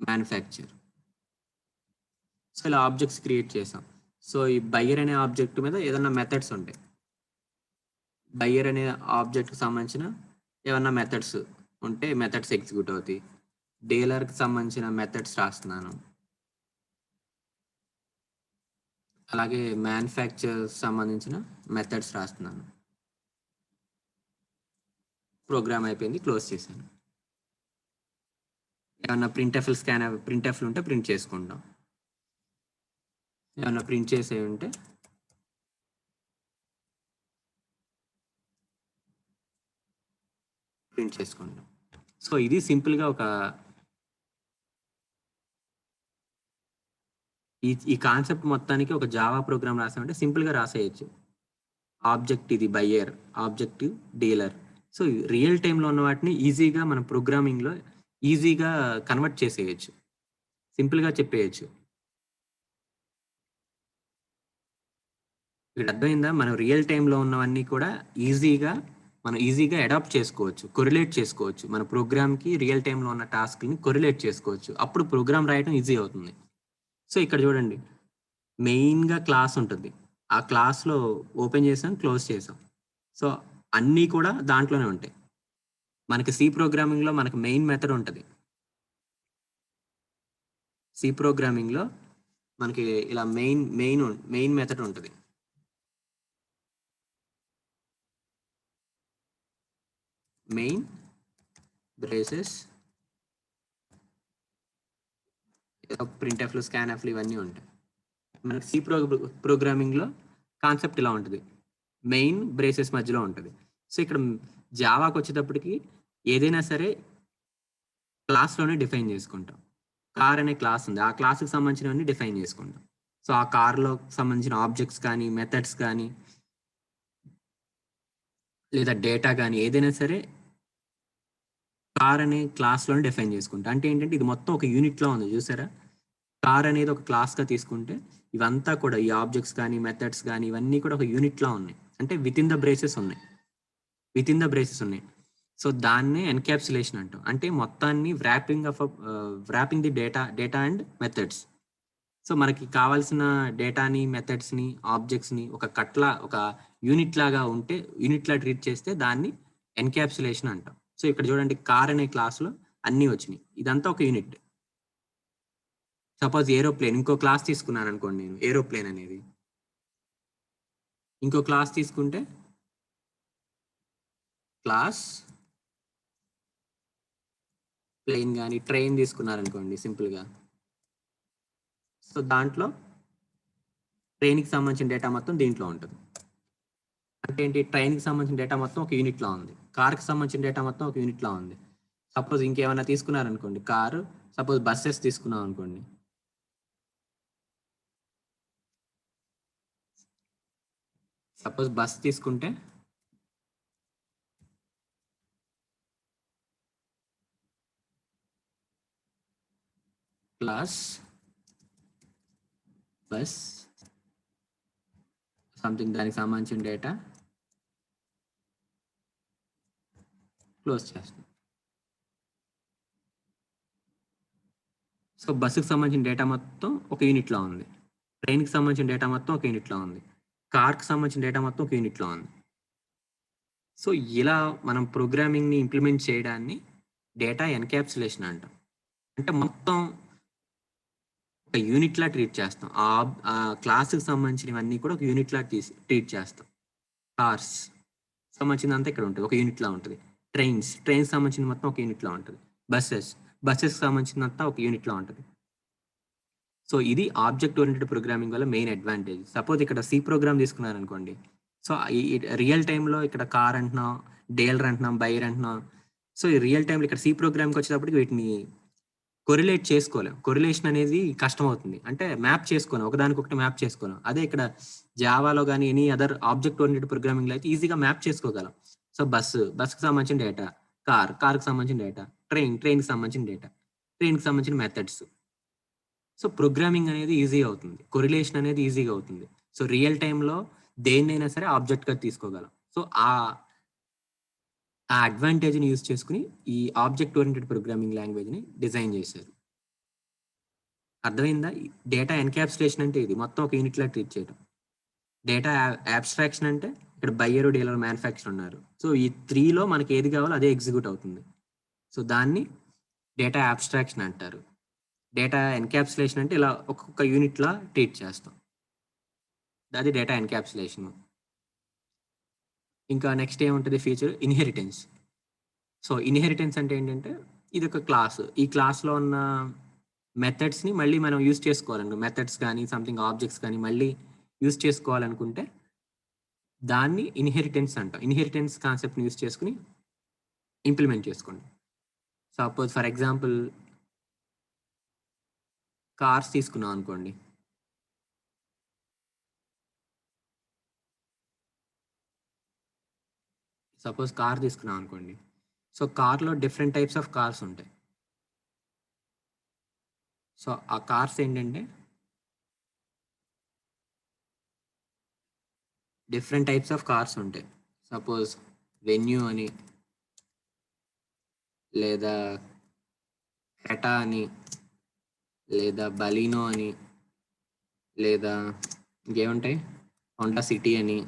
మ్యానుఫ్యాక్చర్. సో ఇలా ఆబ్జెక్ట్స్ క్రియేట్ చేసాం. సో ఈ బయ్యర్ అనే ఆబ్జెక్ట్ మీద ఏదన్నా మెథడ్స్ ఉంటాయి. బయ్యర్ అనే ఆబ్జెక్ట్‌కి సంబంధించిన ఏమన్నా మెథడ్స్ ఉంటే మెథడ్స్ ఎగ్జిక్యూట్ అవుతాయి. డీలర్కి సంబంధించిన మెథడ్స్ రాస్తున్నాను. అలాగే మ్యానుఫ్యాక్చర్ సంబంధించిన మెథడ్స్ రాస్తున్నాను. ప్రోగ్రామ్ అయిపోయింది, క్లోజ్ చేశాను. ఏమన్నా ప్రింట్ఎఫ్లు ఉంటే ప్రింట్ చేసుకుంటాం. ఏమన్నా ప్రింట్ చేసేవి ఉంటే ప్రింట్ చేసుకుంటాం. సో ఇది సింపుల్గా ఒక ఈ కాన్సెప్ట్ మొత్తానికి ఒక జావా ప్రోగ్రామ్ రాసామంటే సింపుల్గా రాసేయచ్చు. ఆబ్జెక్ట్ ఇది buyer, object dealer. So real టైంలో ఉన్న వాటిని ఈజీగా మన ప్రోగ్రామింగ్లో ఈజీగా కన్వర్ట్ చేసేయచ్చు, సింపుల్గా చెప్పేయచ్చు. ఇక్కడ అర్థమైందా? మనం రియల్ టైంలో ఉన్నవన్నీ కూడా మనం ఈజీగా అడాప్ట్ చేసుకోవచ్చు, కొరిలేట్ చేసుకోవచ్చు. మన ప్రోగ్రామ్కి రియల్ టైంలో ఉన్న టాస్క్ని కొరిలేట్ చేసుకోవచ్చు. అప్పుడు ప్రోగ్రామ్ రాయడం ఈజీ అవుతుంది. సో ఇక్కడ చూడండి, మెయిన్గా క్లాస్ ఉంటుంది. ఆ క్లాస్లో ఓపెన్ చేసాం, క్లోజ్ చేసాం. సో అన్నీ కూడా దాంట్లోనే ఉంటాయి. మనకి సి ప్రోగ్రామింగ్లో మనకి మెయిన్ మెథడ్ ఉంటుంది. సి ప్రోగ్రామింగ్లో మనకి ఇలా మెయిన్ మెథడ్ ఉంటుంది. మెయిన్ బ్రేసెస్ ప్రింట్ఎఫ్లు, స్కాన్ఎఫ్లు ఇవన్నీ ఉంటాయి. మనకి సి ప్రోగ్రామింగ్లో కాన్సెప్ట్ ఇలా ఉంటుంది, మెయిన్ బ్రేసెస్ మధ్యలో ఉంటుంది. సో ఇక్కడ జావాకి వచ్చేటప్పటికి ఏదైనా సరే క్లాస్లోనే డిఫైన్ చేసుకుంటాం. కార్ అనే క్లాస్ ఉంది, ఆ క్లాస్కి సంబంధించినవన్నీ డిఫైన్ చేసుకుంటాం. సో ఆ కార్లో సంబంధించిన ఆబ్జెక్ట్స్ కానీ, మెథడ్స్ కానీ, లేదా డేటా కానీ ఏదైనా సరే కార్ అనే క్లాస్లోనే డిఫైన్ చేసుకుంటాం. అంటే ఏంటంటే ఇది మొత్తం ఒక యూనిట్లో ఉంది, చూసారా? కార్ అనేది ఒక క్లాస్గా తీసుకుంటే ఇవంతా కూడా ఈ ఆబ్జెక్ట్స్ కానీ, మెథడ్స్ కానీ ఇవన్నీ కూడా ఒక యూనిట్లో ఉన్నాయి. అంటే విత్ ఇన్ ద బ్రేసెస్ ఉన్నాయి. సో దాన్నే ఎన్క్యాప్సులేషన్ అంటాం. అంటే మొత్తాన్ని wrapping the data and methods. So మనకి కావాల్సిన డేటాని, మెథడ్స్ని, ఆబ్జెక్ట్స్ని ఒక యూనిట్ లాగా ఉంటే, యూనిట్ లా ట్రీట్ చేస్తే దాన్ని ఎన్క్యాప్సులేషన్ అంటాం. సో ఇక్కడ చూడండి, కార్ అనే క్లాస్లో అన్నీ వచ్చినాయి. ఇదంతా ఒక యూనిట్. సపోజ్ ఏరోప్లేన్, ఇంకో క్లాస్ తీసుకున్నాను అనుకోండి, నేను ఏరోప్లేన్ అనేది. ఇంకో క్లాస్ తీసుకుంటే క్లాస్ ప్లేన్ కానీ ట్రైన్ తీసుకున్నారనుకోండి సింపుల్గా. సో దాంట్లో ట్రైన్కి సంబంధించిన డేటా మొత్తం దీంట్లో ఉంటుంది. అంటే ఏంటి, ట్రైన్కి సంబంధించిన డేటా మొత్తం ఒక యూనిట్లో ఉంది, కార్కి సంబంధించిన డేటా మొత్తం ఒక యూనిట్లో ఉంది. సపోజ్ ఇంకేమైనా తీసుకున్నారనుకోండి, కారు, సపోజ్ బస్సెస్ తీసుకున్నాం అనుకోండి. సపోజ్ బస్ తీసుకుంటే క్లాస్ బస్ సంథింగ్, దానికి సంబంధించిన డేటా క్లోజ్ చేస్తాం. సో బస్సుకి సంబంధించిన డేటా మొత్తం ఒక యూనిట్లో ఉంది, ట్రైన్కి సంబంధించిన డేటా మొత్తం ఒక యూనిట్లో ఉంది, కార్కి సంబంధించిన డేటా మొత్తం ఒక యూనిట్లో ఉంది. సో ఇలా మనం ప్రోగ్రామింగ్ని ఇంప్లిమెంట్ చేయడాన్ని డేటా ఎన్క్యాప్సులేషన్ అంటాం. అంటే మొత్తం ఒక యూనిట్లా ట్రీట్ చేస్తాం. ఆ క్లాస్కి సంబంధించినవన్నీ కూడా ఒక యూనిట్లా ట్రీట్ చేస్తాం. కార్స్ సంబంధించినంతా ఇక్కడ ఉంటుంది, ఒక యూనిట్లా ఉంటుంది. ట్రైన్స్ సంబంధించిన మొత్తం ఒక యూనిట్లా ఉంటుంది. బస్సెస్ సంబంధించినంతా ఒక యూనిట్లా ఉంటుంది. సో ఇది ఆబ్జెక్ట్ ఓరియంటెడ్ ప్రోగ్రామింగ్ వల్ల మెయిన్ అడ్వాంటేజ్. సపోజ్ ఇక్కడ సి ప్రోగ్రామ్ తీసుకున్నారనుకోండి, సో రియల్ టైంలో ఇక్కడ కార్ అంటున్నాం, డీలర్ అంటున్నాం, బైర్ అంటున్నాం. సో ఈ రియల్ టైంలో ఇక్కడ సి ప్రోగ్రామ్కి వచ్చేటప్పటికి వీటిని కొరిలేట్ చేసుకోలేం. కొరిలేషన్ అనేది కష్టం అవుతుంది, అంటే మ్యాప్ చేసుకోలేం, ఒకదానికొకటి మ్యాప్ చేసుకోలేం. అదే ఇక్కడ జావాలో కానీ ఎనీ అదర్ ఆబ్జెక్ట్ ఓరియంటెడ్ ప్రోగ్రామింగ్లో అయితే ఈజీగా మ్యాప్ చేసుకోగలం. సో బస్కి సంబంధించిన డేటా, కార్కి సంబంధించిన డేటా, ట్రైన్కి సంబంధించిన డేటా, ట్రైన్కి సంబంధించిన మెథడ్స్. సో ప్రోగ్రామింగ్ అనేది ఈజీ అవుతుంది, కొరిలేషన్ అనేది ఈజీగా అవుతుంది. సో రియల్ టైంలో దేన్నైనా సరే ఆబ్జెక్ట్గా తీసుకోగలం. సో ఆ అడ్వాంటేజ్ని యూజ్ చేసుకుని ఈ ఆబ్జెక్ట్ ఓరియంటెడ్ ప్రోగ్రామింగ్ లాంగ్వేజ్ని డిజైన్ చేశారు. అర్థమైందా? డేటా ఎన్క్యాప్సులేషన్ అంటే ఇది మొత్తం ఒక యూనిట్లా ట్రీట్ చేయడం. డేటా అబ్స్ట్రాక్షన్ అంటే ఇక్కడ బయ్యర్, డీలర్, మ్యానుఫ్యాక్చర్ ఉన్నారు. సో ఈ 3లో మనకి ఏది కావాలో అదే ఎగ్జిక్యూట్ అవుతుంది. సో దాన్ని డేటా అబ్స్ట్రాక్షన్ అంటారు. డేటా ఎన్‌క్యాప్సులేషన్ అంటే ఇలా ఒక్కొక్క యూనిట్‌లా ట్రీట్ చేస్తాం. అది డేటా ఎన్‌క్యాప్సులేషన్. ఇంకా నెక్స్ట్ ఏముంటది ఫీచర్ ఇన్‌హెరిటెన్స్. సో ఇన్‌హెరిటెన్స్ అంటే ఏంటంటే ఇదొక క్లాస్. ఈ క్లాస్‌లో ఉన్న మెథడ్స్‌ని మళ్ళీ మనం యూజ్ చేసుకోవాలండి. మెథడ్స్ గానీ, సంథింగ్ ఆబ్జెక్ట్స్ గానీ మళ్ళీ యూజ్ చేసుకోవాలనుకుంటే దాన్ని ఇన్‌హెరిటెన్స్ అంటాం. ఇన్‌హెరిటెన్స్ కాన్సెప్ట్‌ని యూజ్ చేసుకొని ఇంప్లిమెంట్ చేసుకోండి. సపోజ్ ఫర్ ఎగ్జాంపుల్ కార్స్ తీసుకున్నాం అనుకోండి. సపోజ్ కార్ తీసుకున్నాం అనుకోండి. సో కార్‌లో డిఫరెంట్ టైప్స్ ఆఫ్ కార్స్ ఉంటాయి. సో ఆ కార్స్ ఏంటంటే డిఫరెంట్ టైప్స్ ఆఫ్ కార్స్ ఉంటాయి. సపోజ్ వెన్యూ అని, లేదా క్రెటా అని, లేదా బలీనో అని, లేదా ఇంకేముంటాయి హోండా సిటీ అని,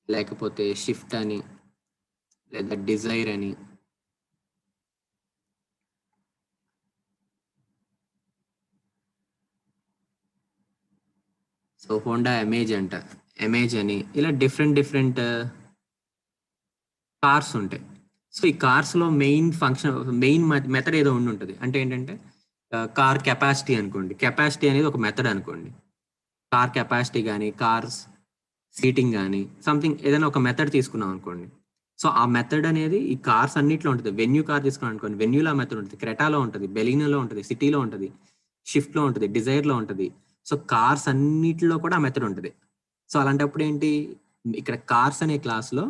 లేకపోతే షిఫ్ట్ అని, లేదా డిజైర్ అని. సో హోండా అమేజ్ అంట, అమేజ్ అని, ఇలా డిఫరెంట్ కార్స్ ఉంటాయి. సో ఈ కార్స్‌లో మెయిన్ మెథడ్ ఏదో ఉండుంటది. అంటే ఏంటంటే కార్ కెపాసిటీ అనుకోండి. కెపాసిటీ అనేది ఒక మెథడ్ అనుకోండి. కార్ కెపాసిటీ గానీ, కార్స్ సీటింగ్ గానీ, సంథింగ్ ఏదైనా ఒక మెథడ్ తీసుకున్నాం అనుకోండి. సో ఆ మెథడ్ అనేది ఈ కార్స్ అన్నిట్లో ఉంటది. వెన్యూ కార్ తీసుకున్నాం అనుకోండి. వెన్యూలో ఆ మెథడ్ ఉంటది. క్రెటాలో ఉంటది. బెలీనోలో ఉంటది. సిటీలో ఉంటది. షిఫ్ట్‌లో ఉంటది. డిజైర్‌లో ఉంటది. సో కార్స్ అన్నిటిలో కూడా ఆ మెథడ్ ఉంటది. సో అలాంటప్పుడు ఏంటి ఇక్కడ కార్స్ అనే క్లాస్‌లో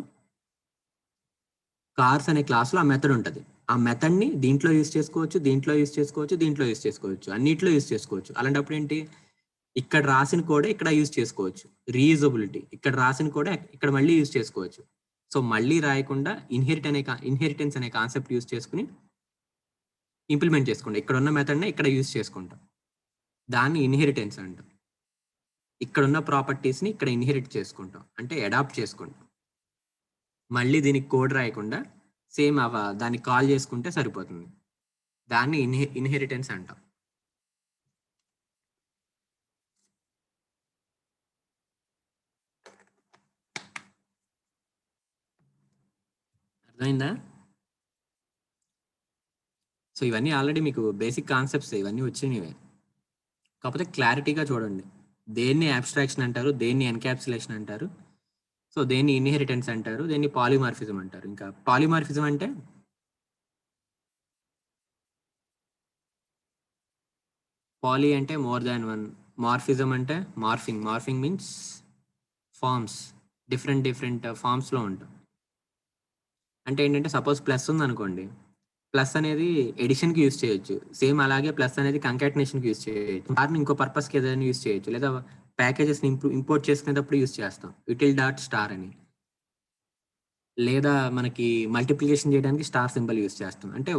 ఆ మెథడ్ ఉంటది. ఆ మెథడ్‌ని దీంట్లో యూజ్ చేసుకోవచ్చు, దీంట్లో యూజ్ చేసుకోవచ్చు, దీంట్లో యూజ్ చేసుకోవచ్చు. అన్నిట్లో యూజ్ చేసుకోవచ్చు. అలాంటప్పుడు ఏంటి ఇక్కడ రాసిన కోడే ఇక్కడ యూజ్ చేసుకోవచ్చు. రీయూజబిలిటీ. ఇక్కడ రాసిన కోడే ఇక్కడ మళ్ళీ యూజ్ చేసుకోవచ్చు. సో మళ్ళీ రాయకుండా ఇన్హెరిటెన్స్ అనే కాన్సెప్ట్ యూజ్ చేసుకొని ఇంప్లిమెంట్ చేసుకోండి. ఇక్కడున్న మెథడ్‌నే ఇక్కడ యూజ్ చేసుకుంటాం. దాన్ని ఇన్హెరిటెన్స్ అంటాం. ఇక్కడున్న ప్రాపర్టీస్‌ని ఇక్కడ ఇన్హెరిట్ చేసుకుంటాం. అంటే అడాప్ట్ చేసుకుంటాం. మళ్ళీ దీనికి కోడ్ రాయకుండా సేమ్ దాన్ని కాల్ చేసుకుంటే సరిపోతుంది. దాన్ని ఇన్హెరిటెన్స్ అంటాం. అర్థమైందా? సో ఇవన్నీ ఆల్రెడీ మీకు బేసిక్ కాన్సెప్ట్స్ ఇవన్నీ వచ్చినవే. కాకపోతే క్లారిటీగా చూడండి. దేన్ని అబ్స్ట్రాక్షన్ అంటారు, దేన్ని ఎన్‌క్యాప్సులేషన్ అంటారు. సో దేన్ని ఇన్హెరిటెన్స్ అంటారు, దేన్ని పాలిమార్ఫిజం అంటారు. ఇంకా పాలిమార్ఫిజం అంటే పాలీ అంటే మోర్ దాన్ వన్, మార్ఫిజం అంటే morphing. Morphing means forms. Different ఫార్మ్స్‌లో ఉంటాం. అంటే ఏంటంటే సపోజ్ ప్లస్ ఉందనుకోండి. ప్లస్ అనేది ఎడిషన్‌కి యూజ్ చేయొచ్చు. సేమ్ అలాగే ప్లస్ అనేది కంకాటినేషన్‌కి యూజ్ చేయొచ్చు. స్టార్‌ని ఇంకో పర్పస్‌కి ఏదైనా యూజ్ చేయొచ్చు. లేదా ప్యాకేజెస్‌ని ఇంపోర్ట్ చేసుకునేటప్పుడు యూజ్ చేస్తాం. యుటిల్ డాట్ స్టార్ అని. లేదా మనకి మల్టిప్లికేషన్ చేయడానికి స్టార్ సింబల్ యూజ్ చేస్తాం. అంటే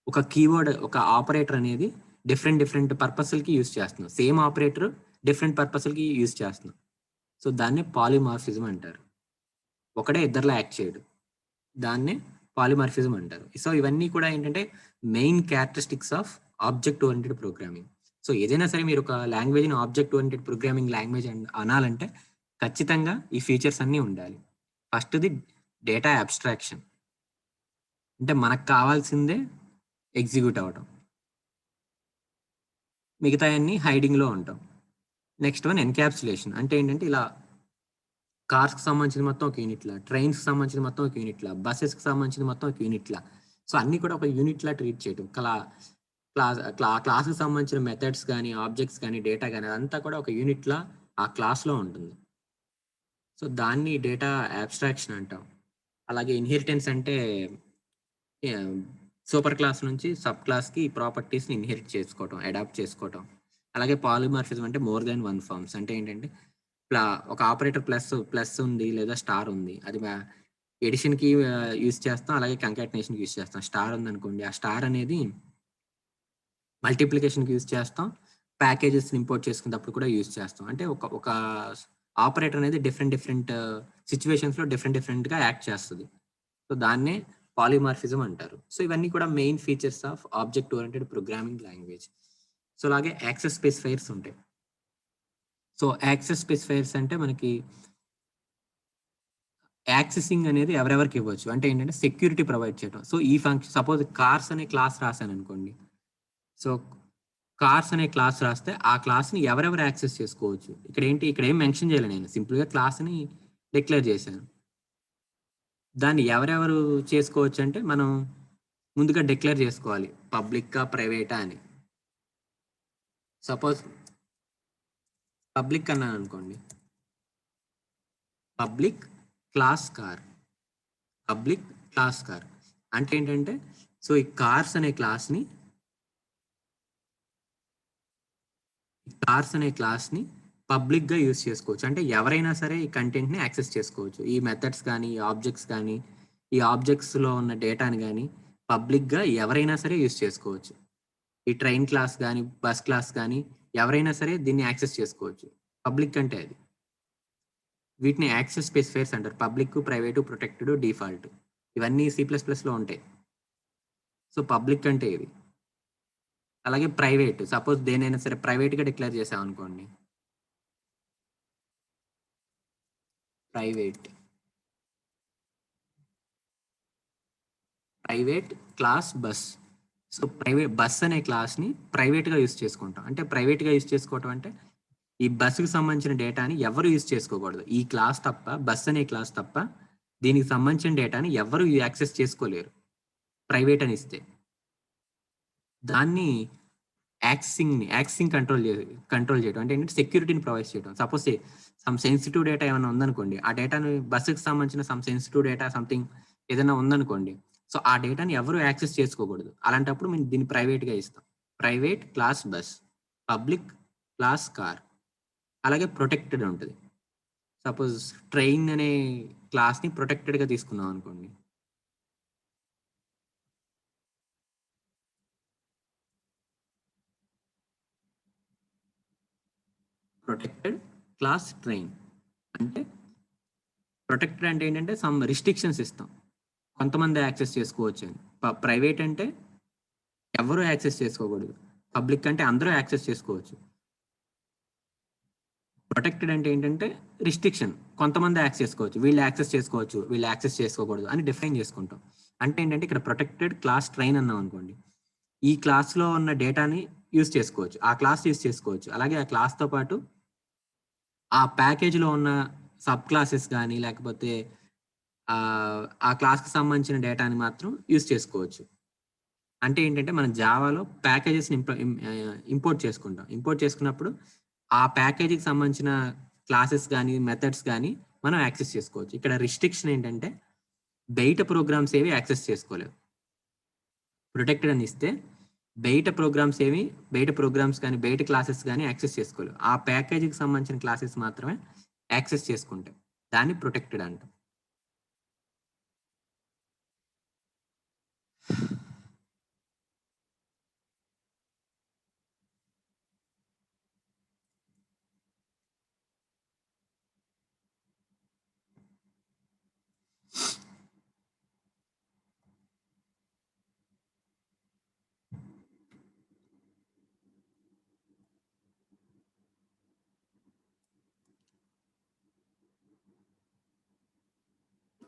ఒక కీవర్డ్, ఒక ఆపరేటర్ అనేది డిఫరెంట్ పర్పస్‌లకి యూజ్ చేస్తున్నాం. సేమ్ ఆపరేటర్ డిఫరెంట్ పర్పస్‌లకి యూజ్ చేస్తున్నాం. సో దాన్నే పాలిమార్ఫిజం అంటారు. ఒకడే ఇద్దరిలా యాక్ట్ చేయడు. దాన్నే పాలిమార్ఫిజం అంటారు. సో ఇవన్నీ కూడా ఏంటంటే main characteristics of object oriented programming. So ఏదైనా సరే మీరు ఒక లాంగ్వేజ్‌ని ఆబ్జెక్ట్ ఓరియెంటెడ్ ప్రోగ్రామింగ్ లాంగ్వేజ్ అనాలంటే ఖచ్చితంగా ఈ ఫీచర్స్ అన్నీ ఉండాలి. ఫస్ట్‌ది డేటా అబ్స్ట్రాక్షన్. అంటే మనకు కావాల్సిందే ఎగ్జిక్యూట్ అవ్వటం. మిగతాయన్నీ హైడింగ్‌లో ఉంటాం. Next one encapsulation. అంటే ఏంటంటే ఇలా కార్స్‌కి సంబంధించింది మొత్తం ఒక యూనిట్‌లా, ట్రైన్స్‌కి సంబంధించింది మొత్తం ఒక యూనిట్‌లా, బసెస్‌కి సంబంధించింది మొత్తం ఒక యూనిట్‌లా. సో అన్నీ కూడా ఒక యూనిట్‌లా ట్రీట్ చేయటం. క్లాస్‌కి సంబంధించిన మెథడ్స్ గానీ, ఆబ్జెక్ట్స్ గానీ, డేటా గానీ అదంతా కూడా ఒక యూనిట్‌లా ఆ క్లాస్‌లో ఉంటుంది. సో దాన్ని డేటా అబ్స్ట్రాక్షన్ అంటాం. అలాగే ఇన్హెరిటెన్స్ అంటే సూపర్ క్లాస్ నుంచి సబ్ క్లాస్‌కి ప్రాపర్టీస్‌ని ఇన్హెరిట్ చేసుకోవటం, అడాప్ట్ చేసుకోవటం. అలాగే పాలిమార్ఫిజం అంటే మోర్ దాన్ వన్ ఫార్మ్స్. అంటే ఏంటంటే ప్లా ఒక ఆపరేటర్ ప్లస్ ఉంది లేదా స్టార్ ఉంది. అది ఎడిషన్‌కి యూజ్ చేస్తాం. అలాగే కంకాటినేషన్‌కి యూజ్ చేస్తాం. స్టార్ ఉందనుకోండి. ఆ స్టార్ అనేది మల్టిప్లికేషన్‌కి యూజ్ చేస్తాం. ప్యాకేజెస్‌ని ఇంపోర్ట్ చేసుకునేటప్పుడు కూడా యూజ్ చేస్తాం. అంటే ఒక ఆపరేటర్ అనేది డిఫరెంట్ సిట్యుయేషన్స్‌లో డిఫరెంట్‌గా యాక్ట్ చేస్తది. సో సో దాన్నే పాలిమార్ఫిజం అంటారు. సో ఇవన్నీ కూడా main features of object oriented programming language. So అలాగే యాక్సెస్ స్పెసిఫైర్స్ ఉంటాయి. సో యాక్సెస్ స్పెసిఫైర్స్ అంటే మనకి యాక్సెసింగ్ అనేది ఎవరెవరికి ఇవ్వచ్చు అంటే ఏంటంటే సెక్యూరిటీ ప్రొవైడ్ చేయడం. సో ఈ ఫంక్షన్ సపోజ్ కార్స్ అనే క్లాస్ రాశాను అనుకోండి. సో కార్స్ అనే క్లాస్ రాస్తే ఆ క్లాస్ని ఎవరెవరు యాక్సెస్ చేసుకోవచ్చు. ఇక్కడ ఏం మెన్షన్ చేయలేదు, నేను సింపుల్గా క్లాస్ని డిక్లేర్ చేశాను. దాన్ని ఎవరెవరు చేసుకోవచ్చు అంటే మనం ముందుగా డిక్లేర్ చేసుకోవాలి, పబ్లిక్కా ప్రైవేటా అని. సపోజ్ పబ్లిక్ అన్నాను అనుకోండి, పబ్లిక్ క్లాస్ కార్ అంటే ఏంటంటే సో ఈ కార్స్ అనే క్లాస్ని పబ్లిక్గా యూస్ చేసుకోవచ్చు. అంటే ఎవరైనా సరే ఈ కంటెంట్ని యాక్సెస్ చేసుకోవచ్చు. ఈ మెథడ్స్ కానీ ఈ ఆబ్జెక్ట్స్ కానీ ఈ ఆబ్జెక్ట్స్లో ఉన్న డేటాని కానీ పబ్లిక్గా ఎవరైనా సరే యూస్ చేసుకోవచ్చు. ఈ ట్రైన్ క్లాస్ కానీ బస్ క్లాస్ కానీ ఎవరైనా సరే దీన్ని యాక్సెస్ చేసుకోవచ్చు. పబ్లిక్ అంటే అది. వీటిని యాక్సెస్ స్పెసిఫైర్స్ అంటారు. పబ్లిక్, ప్రైవేటు, ప్రొటెక్టెడ్, డిఫాల్ట్ ఇవన్నీ C++లో ఉంటాయి. సో పబ్లిక్ అంటే ఇది. అలాగే ప్రైవేట్, సపోజ్ దేనైనా సరే ప్రైవేట్గా డిక్లేర్ చేసాం అనుకోండి, private class bus. So private bus అనే క్లాస్ని ప్రైవేట్గా యూస్ చేసుకుంటాం. అంటే ప్రైవేట్గా యూస్ చేసుకోవటం అంటే ఈ బస్సుకు సంబంధించిన డేటాని ఎవరు యూస్ చేసుకోకూడదు. ఈ క్లాస్ తప్ప, బస్ అనే క్లాస్ తప్ప దీనికి సంబంధించిన డేటాని ఎవరు యాక్సెస్ చేసుకోలేరు ప్రైవేట్ అని ఇస్తే. దాన్ని యాక్సెసింగ్ కంట్రోల్ చేయడం అంటే ఏంటంటే సెక్యూరిటీని ప్రొవైడ్ చేయడం. సపోజ్ సమ్ సెన్సిటివ్ డేటా ఏమైనా ఉందనుకోండి, ఆ డేటాను బస్సుకి సంబంధించిన సమ్ సెన్సిటివ్ డేటా సంథింగ్ ఏదైనా ఉందనుకోండి, సో ఆ డేటాని ఎవరు యాక్సెస్ చేసుకోకూడదు. అలాంటప్పుడు మేము దీన్ని ప్రైవేట్గా ఇస్తాం. Private class bus, public class car. అలాగే ప్రొటెక్టెడ్ ఉంటుంది. సపోజ్ ట్రైన్ అనే క్లాస్ని ప్రొటెక్టెడ్గా తీసుకున్నాం అనుకోండి, ప్రొటెక్టెడ్ క్లాస్ ట్రైన్ అంటే ప్రొటెక్టెడ్ అంటే ఏంటంటే సమ్ రిస్ట్రిక్షన్స్ ఇస్తాం, కొంతమంది యాక్సెస్ చేసుకోవచ్చు అని. ప్రైవేట్ అంటే ఎవరు యాక్సెస్ చేసుకోకూడదు, పబ్లిక్ అంటే అందరూ యాక్సెస్ చేసుకోవచ్చు. ప్రొటెక్టెడ్ అంటే ఏంటంటే రిస్ట్రిక్షన్, కొంతమంది యాక్సెస్ చేసుకోవచ్చు, వీళ్ళు యాక్సెస్ చేసుకోవచ్చు, వీళ్ళు యాక్సెస్ చేసుకోకూడదు అని డిఫైన్ చేసుకుంటాం. అంటే ఏంటంటే ఇక్కడ ప్రొటెక్టెడ్ క్లాస్ ట్రైన్ అన్నాం అనుకోండి, ఈ క్లాస్లో ఉన్న డేటాని యూస్ చేసుకోవచ్చు, ఆ క్లాస్ యూస్ చేసుకోవచ్చు. అలాగే ఆ క్లాస్తో పాటు ఆ ప్యాకేజ్లో ఉన్న సబ్ క్లాసెస్ కానీ లేకపోతే ఆ క్లాస్కి సంబంధించిన డేటాని మాత్రం యూస్ చేసుకోవచ్చు. అంటే ఏంటంటే మనం జావాలో ప్యాకేజెస్ని ఇంపోర్ట్ చేసుకుంటాం. ఇంపోర్ట్ చేసుకున్నప్పుడు ఆ ప్యాకేజీకి సంబంధించిన క్లాసెస్ కానీ మెథడ్స్ కానీ మనం యాక్సెస్ చేసుకోవచ్చు. ఇక్కడ రిస్ట్రిక్షన్ ఏంటంటే బయట ప్రోగ్రామ్స్ ఏవి యాక్సెస్ చేసుకోలేవు. ప్రొటెక్టెడ్ అని ఇస్తే బయట ప్రోగ్రామ్స్ కానీ బయట క్లాసెస్ కానీ యాక్సెస్ చేసుకోలేవు. ఆ ప్యాకేజీకి సంబంధించిన క్లాసెస్ మాత్రమే యాక్సెస్ చేసుకుంటాయి. దాన్ని ప్రొటెక్టెడ్ అంటాం.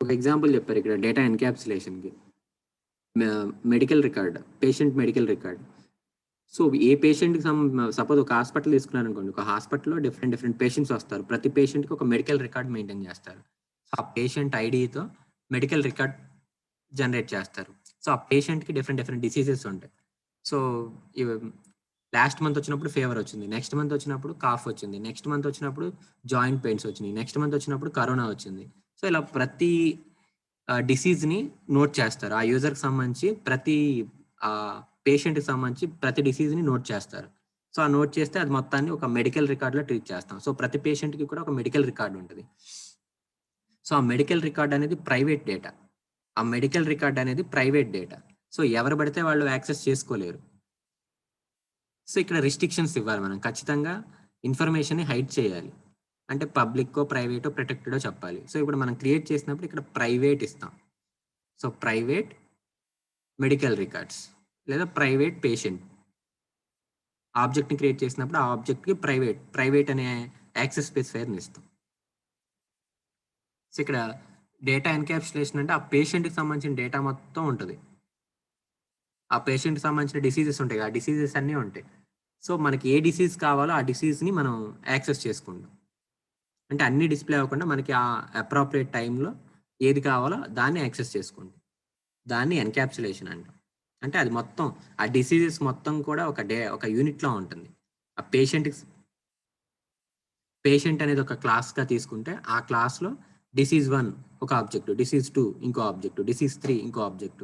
ఒక ఎగ్జాంపుల్ చెప్పారు ఇక్కడ డేటా ఎన్క్యాప్సులేషన్కి. Medical record, patient medical record. So a పేషెంట్కి సపోజ్ ఒక హాస్పిటల్ తీసుకున్నారు అనుకోండి, ఒక హాస్పిటల్లో డిఫరెంట్ పేషెంట్స్ వస్తారు. ప్రతి పేషెంట్కి ఒక మెడికల్ రికార్డ్ మెయింటైన్ చేస్తారు. సో ఆ పేషెంట్ ఐడితో మెడికల్ రికార్డ్ జనరేట్ చేస్తారు. సో ఆ పేషెంట్కి డిఫరెంట్ డిసీజెస్ ఉంటాయి. సో లాస్ట్ మంత్ వచ్చినప్పుడు ఫీవర్ వచ్చింది, నెక్స్ట్ మంత్ వచ్చినప్పుడు కాఫ్ వచ్చింది, నెక్స్ట్ మంత్ వచ్చినప్పుడు జాయింట్ పెయిన్స్ వచ్చినాయి, నెక్స్ట్ మంత్ వచ్చినప్పుడు కరోనా వచ్చింది. సో ఇలా ప్రతి డిసీజ్ని నోట్ చేస్తారు. ఆ యూజర్కి సంబంధించి ప్రతి పేషెంట్కి సంబంధించి ప్రతి డిసీజ్ని నోట్ చేస్తారు. సో ఆ నోట్ చేస్తే అది మొత్తాన్ని ఒక మెడికల్ రికార్డులో ట్రీట్ చేస్తాం. సో ప్రతి పేషెంట్కి కూడా ఒక మెడికల్ రికార్డు ఉంటుంది. సో ఆ మెడికల్ రికార్డ్ అనేది ప్రైవేట్ డేటా. సో ఎవరు పడితే వాళ్ళు యాక్సెస్ చేసుకోలేరు. సో ఇక్కడ రిస్ట్రిక్షన్స్ ఇవ్వాలి, మనం ఖచ్చితంగా ఇన్ఫర్మేషన్ని హైడ్ చేయాలి. అంటే పబ్లిక్కో ప్రైవేటో ప్రొటెక్టెడో చెప్పాలి. సో ఇప్పుడు మనం క్రియేట్ చేసినప్పుడు ఇక్కడ ప్రైవేట్ ఇస్తాం. సో ప్రైవేట్ మెడికల్ రికార్డ్స్ లేదా ప్రైవేట్ పేషెంట్ ఆబ్జెక్ట్ని క్రియేట్ చేసినప్పుడు ఆ ఆబ్జెక్ట్కి ప్రైవేట్ అనే యాక్సెస్ స్పెసిఫైర్ని ఇస్తాం. సో ఇక్కడ డేటా ఎన్క్యాప్సులేషన్ అంటే ఆ పేషెంట్కి సంబంధించిన డేటా మొత్తం ఉంటుంది. ఆ పేషెంట్కి సంబంధించిన డిసీజెస్ ఉంటాయి, ఆ డిసీజెస్ అన్నీ ఉంటాయి. సో మనకి ఏ డిసీజ్ కావాలో ఆ డిసీజ్ని మనం యాక్సెస్ చేసుకుంటాం. అంటే అన్ని డిస్ప్లే అవ్వకుండా మనకి ఆ అప్రాప్రియేట్ టైంలో ఏది కావాలో దాన్ని యాక్సెస్ చేసుకుంటాం. దాన్ని ఎన్క్యాప్సులేషన్ అంటాం. అంటే అది మొత్తం ఆ డిసీజెస్ మొత్తం కూడా ఒక యూనిట్‌లో ఉంటుంది. ఆ పేషెంట్ అనేది ఒక క్లాస్‌గా తీసుకుంటే ఆ క్లాస్‌లో డిసీజ్ 1 ఒక ఆబ్జెక్ట్, డిసీజ్ 2 ఇంకో ఆబ్జెక్ట్, డిసీజ్ 3 ఇంకో ఆబ్జెక్ట్.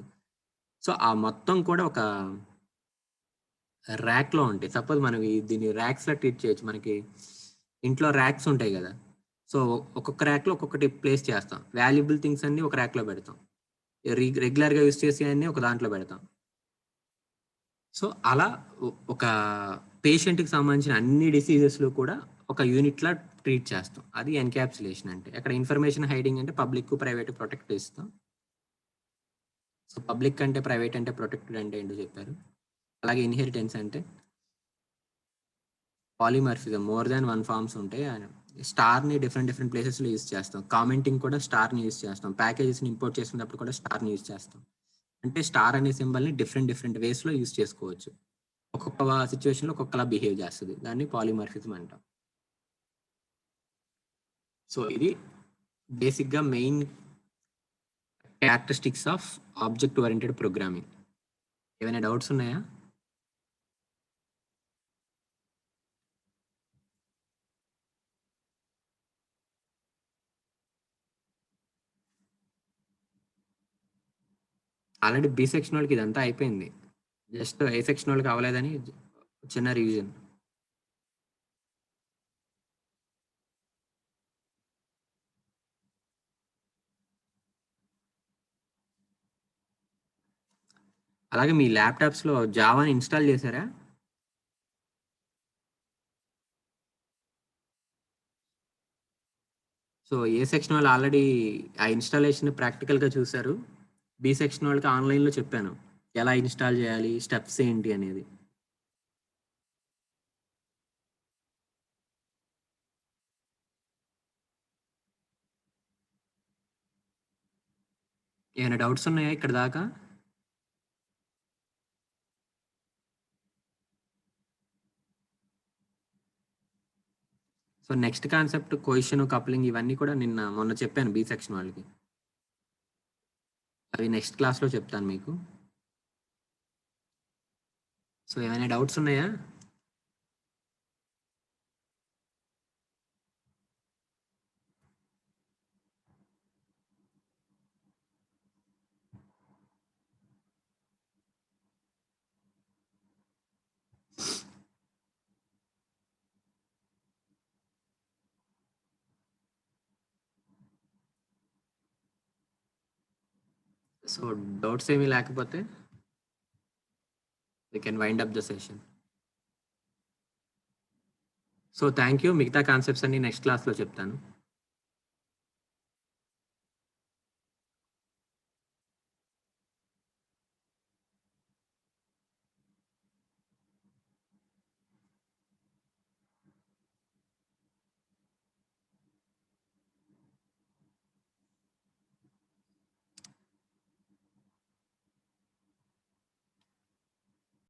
సో ఆ మొత్తం కూడా ఒక ర్యాక్‌లో ఉంటాయి. సపోజ్ మనం దీన్ని ర్యాక్స్‌లా ట్రీట్ చేయొచ్చు. మనకి ఇంట్లో ర్యాక్స్ ఉంటాయి గదా! సో ఒక్కొక్క ర్యాక్‌లో ఒక్కొక్కటి ప్లేస్ చేస్తాం. వాల్యుబుల్ థింగ్స్ అన్నీ ఒక ర్యాక్‌లో పెడతాం. రెగ్యులర్‌గా యూజ్ చేసేయన్నీ ఒక దాంట్లో పెడతాం. సో అలా ఒక పేషెంట్‌కి సంబంధించిన అన్ని డిసీజెస్‌లో కూడా ఒక యూనిట్‌లా ట్రీట్ చేస్తాం. అది ఎన్‌క్యాప్సులేషన్ అంటే. అక్కడ ఇన్ఫర్మేషన్ హైడింగ్ అంటే పబ్లిక్, ప్రైవేట్ ప్రొటెక్ట్ ఇస్తాం. సో పబ్లిక్ అంటే, ప్రైవేట్ అంటే, ప్రొటెక్టెడ్ అంటే ఏంటో చెప్పారు. అలాగే ఇన్‌హెరిటెన్స్ అంటే పాలిమార్ఫిజం మోర్ దాన్ 1 ఫార్మ్స్ ఉంటాయి. స్టార్‌ని డిఫరెంట్ ప్లేసెస్‌లో యూజ్ చేస్తాం. కామెంటింగ్ కూడా స్టార్‌ని యూజ్ చేస్తాం. ప్యాకేజెస్‌ని ఇంపోర్ట్ చేసుకున్నప్పుడు కూడా స్టార్‌ని యూజ్ చేస్తాం. అంటే స్టార్ అనే సింబల్‌ని డిఫరెంట్ వేస్‌లో యూజ్ చేసుకోవచ్చు. ఒక్కొక్క సిట్యుయేషన్‌లో ఒక్కొక్కలా బిహేవ్ చేస్తది. దాన్ని పాలిమార్ఫిజం అంటాం. సో ఇది బేసిక్‌గా main characteristics of object oriented programming. ఏమైనా డౌట్స్ ఉన్నాయా? ఆల్రెడీ బి సెక్షన్ వాళ్ళకి ఇదంతా అయిపోయింది. జస్ట్ ఏ సెక్షన్ వాళ్ళకి అవ్వలేదని చిన్న రివిజన్. అలాగే మీ ల్యాప్‌టాప్స్‌లో జావాని ఇన్‌స్టాల్ చేశారా? సో ఏ సెక్షన్ వాళ్ళు ఆల్రెడీ ఆ ఇన్‌స్టాలేషన్ ప్రాక్టికల్‌గా చూసారు. బి సెక్షన్ వాళ్ళకి ఆన్‌లైన్‌లో చెప్పాను. ఎలా ఇన్‌స్టాల్ చేయాలి? స్టెప్స్ ఏంటి అనేది. ఏమైనా డౌట్స్ ఉన్నాయా ఇక్కడి దాకా? So next concept cohesion, coupling ఇవన్నీ కూడా మొన్న చెప్పాను బి సెక్షన్ వాళ్ళకి. అవి నెక్స్ట్ క్లాస్‌లో చెప్తాను మీకు. సో ఏమైనా డౌట్స్ ఉన్నాయా? సో డౌట్స్ ఏమీ లేకపోతే we can wind up the session. So thank you. మిగతా కాన్సెప్ట్స్ అన్ని నెక్స్ట్ క్లాస్‌లో చెప్తాను.